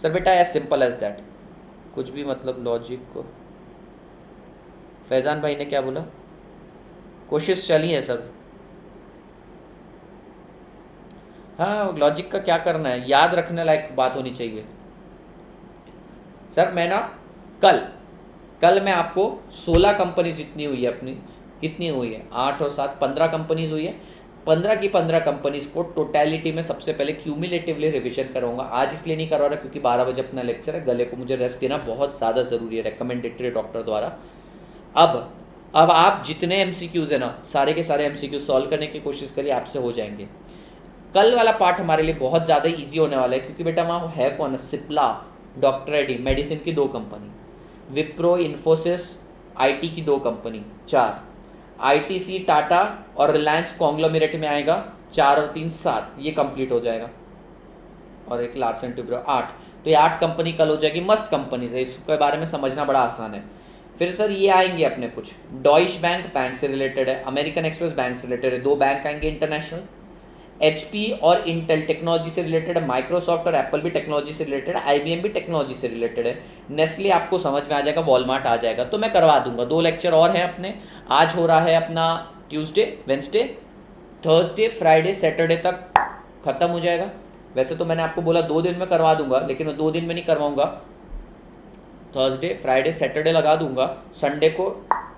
सर बेटा एज सिंपल एज दैट, कुछ भी मतलब लॉजिक को। फैजान भाई ने क्या बोला? कोशिश चली है सर। हाँ, लॉजिक का क्या करना है, याद रखने लायक बात होनी चाहिए। सर मैं ना कल मैं आपको 16 कंपनी जितनी हुई है अपनी, कितनी हुई है, 8 और 7 15 कंपनीज हुई है। 15 की 15 कंपनीज को टोटलिटी में सबसे पहले क्यूमुलेटिवली रिवीजन कराऊंगा। आज इसलिए नहीं करवा रहा क्योंकि 12 बजे अपना लेक्चर है, गले को मुझे रेस्ट देना बहुत ज़्यादा ज़रूरी है, रिकमेंडेटरी डॉक्टर द्वारा। अब आप जितने एमसीक्यूज है ना, सारे के सारे एमसीक्यूज सॉल्व करने की कोशिश करिए, आपसे हो जाएंगे। कल वाला पार्ट हमारे लिए बहुत ज़्यादा इजी होने वाला है क्योंकि बेटा वहाँ है कौन है, सिप्ला, डॉक्टर रेड्डी, मेडिसिन की 2 कंपनी, विप्रो, इन्फोसिस, आईटी की 2 कंपनी, 4, आईटीसी, टाटा और रिलायंस कॉन्ग्लोमेरेट में आएगा, 4 और 3 7, ये कंप्लीट हो जाएगा। और एक लार्सन टुब्रो 8, तो ये 8 कंपनी कल हो जाएगी। मस्त कंपनीज है, इसके बारे में समझना बड़ा आसान है। फिर सर ये आएंगे अपने कुछ, डॉइश बैंक से रिलेटेड है, अमेरिकन एक्सप्रेस बैंक से रिलेटेड है, 2 बैंक आएंगे इंटरनेशनल, एचपी और इंटेल टेक्नोलॉजी से रिलेटेड है, माइक्रोसॉफ्ट और एप्पल भी टेक्नोलॉजी से रिलेटेड है, आईबीएम भी टेक्नोलॉजी से रिलेटेड है, नेस्ले आपको समझ में आ जाएगा, वॉलमार्ट आ जाएगा। तो मैं करवा दूंगा। 2 लेक्चर और हैं अपने। आज हो रहा है अपना Tuesday, Wednesday, Thursday, Friday, Saturday तक खत्म हो जाएगा। वैसे तो मैंने आपको बोला 2 दिन में करवा दूंगा, लेकिन मैं 2 दिन में नहीं करवाऊंगा। थर्सडे, फ्राइडे, सैटरडे लगा दूंगा, संडे को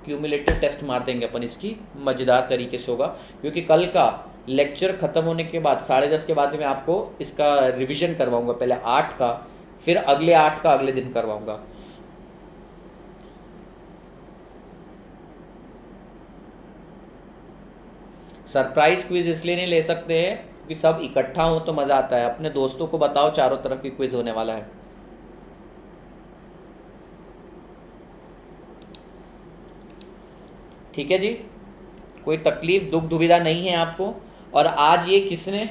क्यूमुलेटिव टेस्ट मार देंगे अपन, इसकी मज़ेदार तरीके से होगा। क्योंकि कल का लेक्चर ख़त्म होने के बाद 10:30 के बाद मैं आपको इसका रिवीजन करवाऊंगा, पहले 8 का, फिर अगले 8 का अगले दिन करवाऊंगा। सरप्राइज क्विज इसलिए नहीं ले सकते हैं क्योंकि सब इकट्ठा हो तो मज़ा आता है। अपने दोस्तों को बताओ चारों तरफ की क्विज होने वाला है। ठीक है जी, कोई तकलीफ दुख दुविधा नहीं है आपको। और आज ये किसने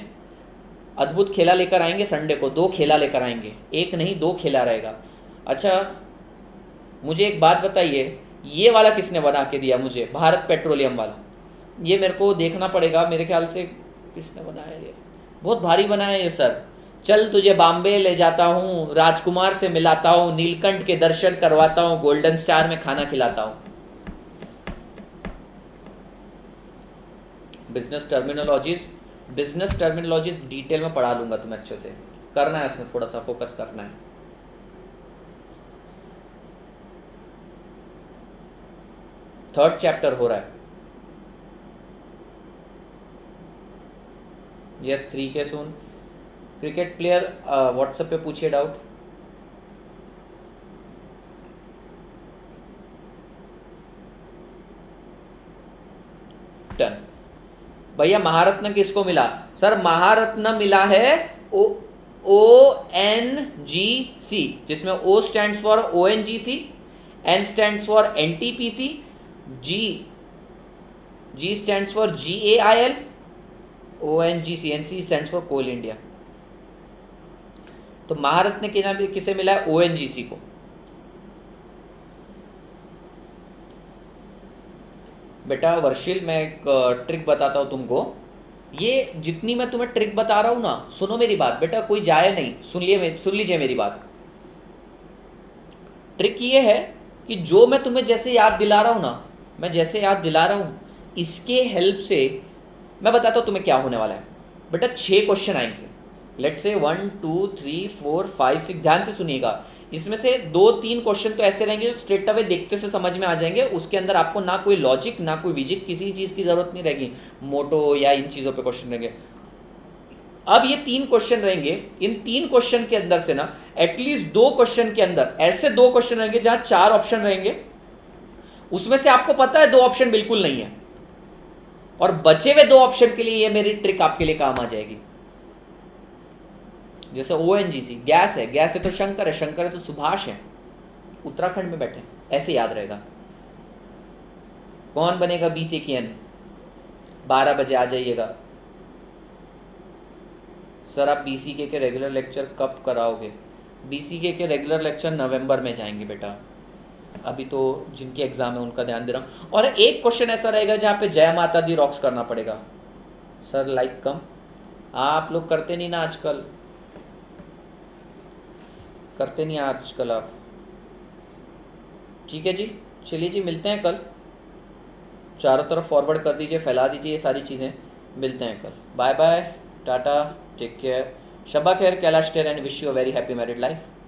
अद्भुत खेला लेकर आएंगे, संडे को 2 खेला लेकर आएंगे, 1 नहीं 2 खेला रहेगा। अच्छा मुझे एक बात बताइए, ये वाला किसने बना के दिया मुझे, भारत पेट्रोलियम वाला? ये मेरे को देखना पड़ेगा, मेरे ख्याल से किसने बनाया ये, बहुत भारी बनाया ये सर। चल तुझे बॉम्बे ले जाता हूँ, राजकुमार से मिलाता हूँ, नीलकंठ के दर्शन करवाता हूँ, गोल्डन स्टार में खाना खिलाता हूँ। बिजनेस टर्मिनोलॉजीज डिटेल में पढ़ा लूंगा तुम्हें अच्छे से, करना है इसमें थोड़ा सा फोकस करना है। थर्ड चैप्टर हो रहा है। यस 3 के सुन, क्रिकेट प्लेयर, व्हाट्सएप पे पूछिए डाउट। डन भैया। महारत्न किसको मिला? सर महारत्न मिला है ONGC, जिसमें O stands for ONGC, N stands for NTPC, G stands for GAIL, ONGC, NC stands for coal India. तो महारत्न के नाम किसे मिला है? ONGC को। बेटा वर्षिल, मैं एक ट्रिक बताता हूँ तुमको। ये जितनी मैं तुम्हें ट्रिक बता रहा हूँ ना, सुनो मेरी बात बेटा, कोई जाए नहीं, सुन लीजिए मेरी बात। ट्रिक ये है कि जो मैं तुम्हें जैसे याद दिला रहा हूँ ना, मैं जैसे याद दिला रहा हूँ, इसके हेल्प से मैं बताता हूँ तुम्हें क्या होने वाला है। बेटा 6 क्वेश्चन आएंगे, लेट से 1 2 3 4 5 6, ध्यान से सुनिएगा। इसमें से 2-3 क्वेश्चन तो ऐसे रहेंगे जो स्ट्रेट अवे देखते से समझ में आ जाएंगे, उसके अंदर आपको ना कोई लॉजिक ना कोई विजिक, किसी चीज़ की ज़रूरत नहीं रहेगी, मोटो या इन चीज़ों पे क्वेश्चन रहेंगे। अब ये 3 क्वेश्चन रहेंगे, इन 3 क्वेश्चन के अंदर से ना एटलीस्ट 2 क्वेश्चन के अंदर ऐसे 2 क्वेश्चन रहेंगे जहां 4 ऑप्शन रहेंगे, उसमें से आपको पता है 2 ऑप्शन बिल्कुल नहीं है, और बचे हुए 2 ऑप्शन के लिए ये मेरी ट्रिक आपके लिए काम आ जाएगी। जैसे ONGC गैस है, गैस है तो शंकर है, शंकर है तो सुभाष है, उत्तराखंड में बैठे, ऐसे याद रहेगा। कौन बनेगा BCKN? 12 बजे आ जाइएगा। सर आप BCK के रेगुलर लेक्चर कब कराओगे? BCK के रेगुलर लेक्चर नवंबर में जाएंगे बेटा, अभी तो जिनकी एग्ज़ाम है उनका ध्यान दे रहा हूँ। और एक क्वेश्चन ऐसा रहेगा जहाँ पे जय माता दी रॉक्स करना पड़ेगा। सर लाइक कम, आप लोग करते नहीं ना आजकल, करते नहीं आजकल आप। ठीक है जी, चलिए जी, मिलते हैं कल। चारों तरफ फॉरवर्ड कर दीजिए, फैला दीजिए ये सारी चीज़ें। मिलते हैं कल, bye bye, tata, take care, शब्बा खैर, Kailash care and wish you a very happy married life.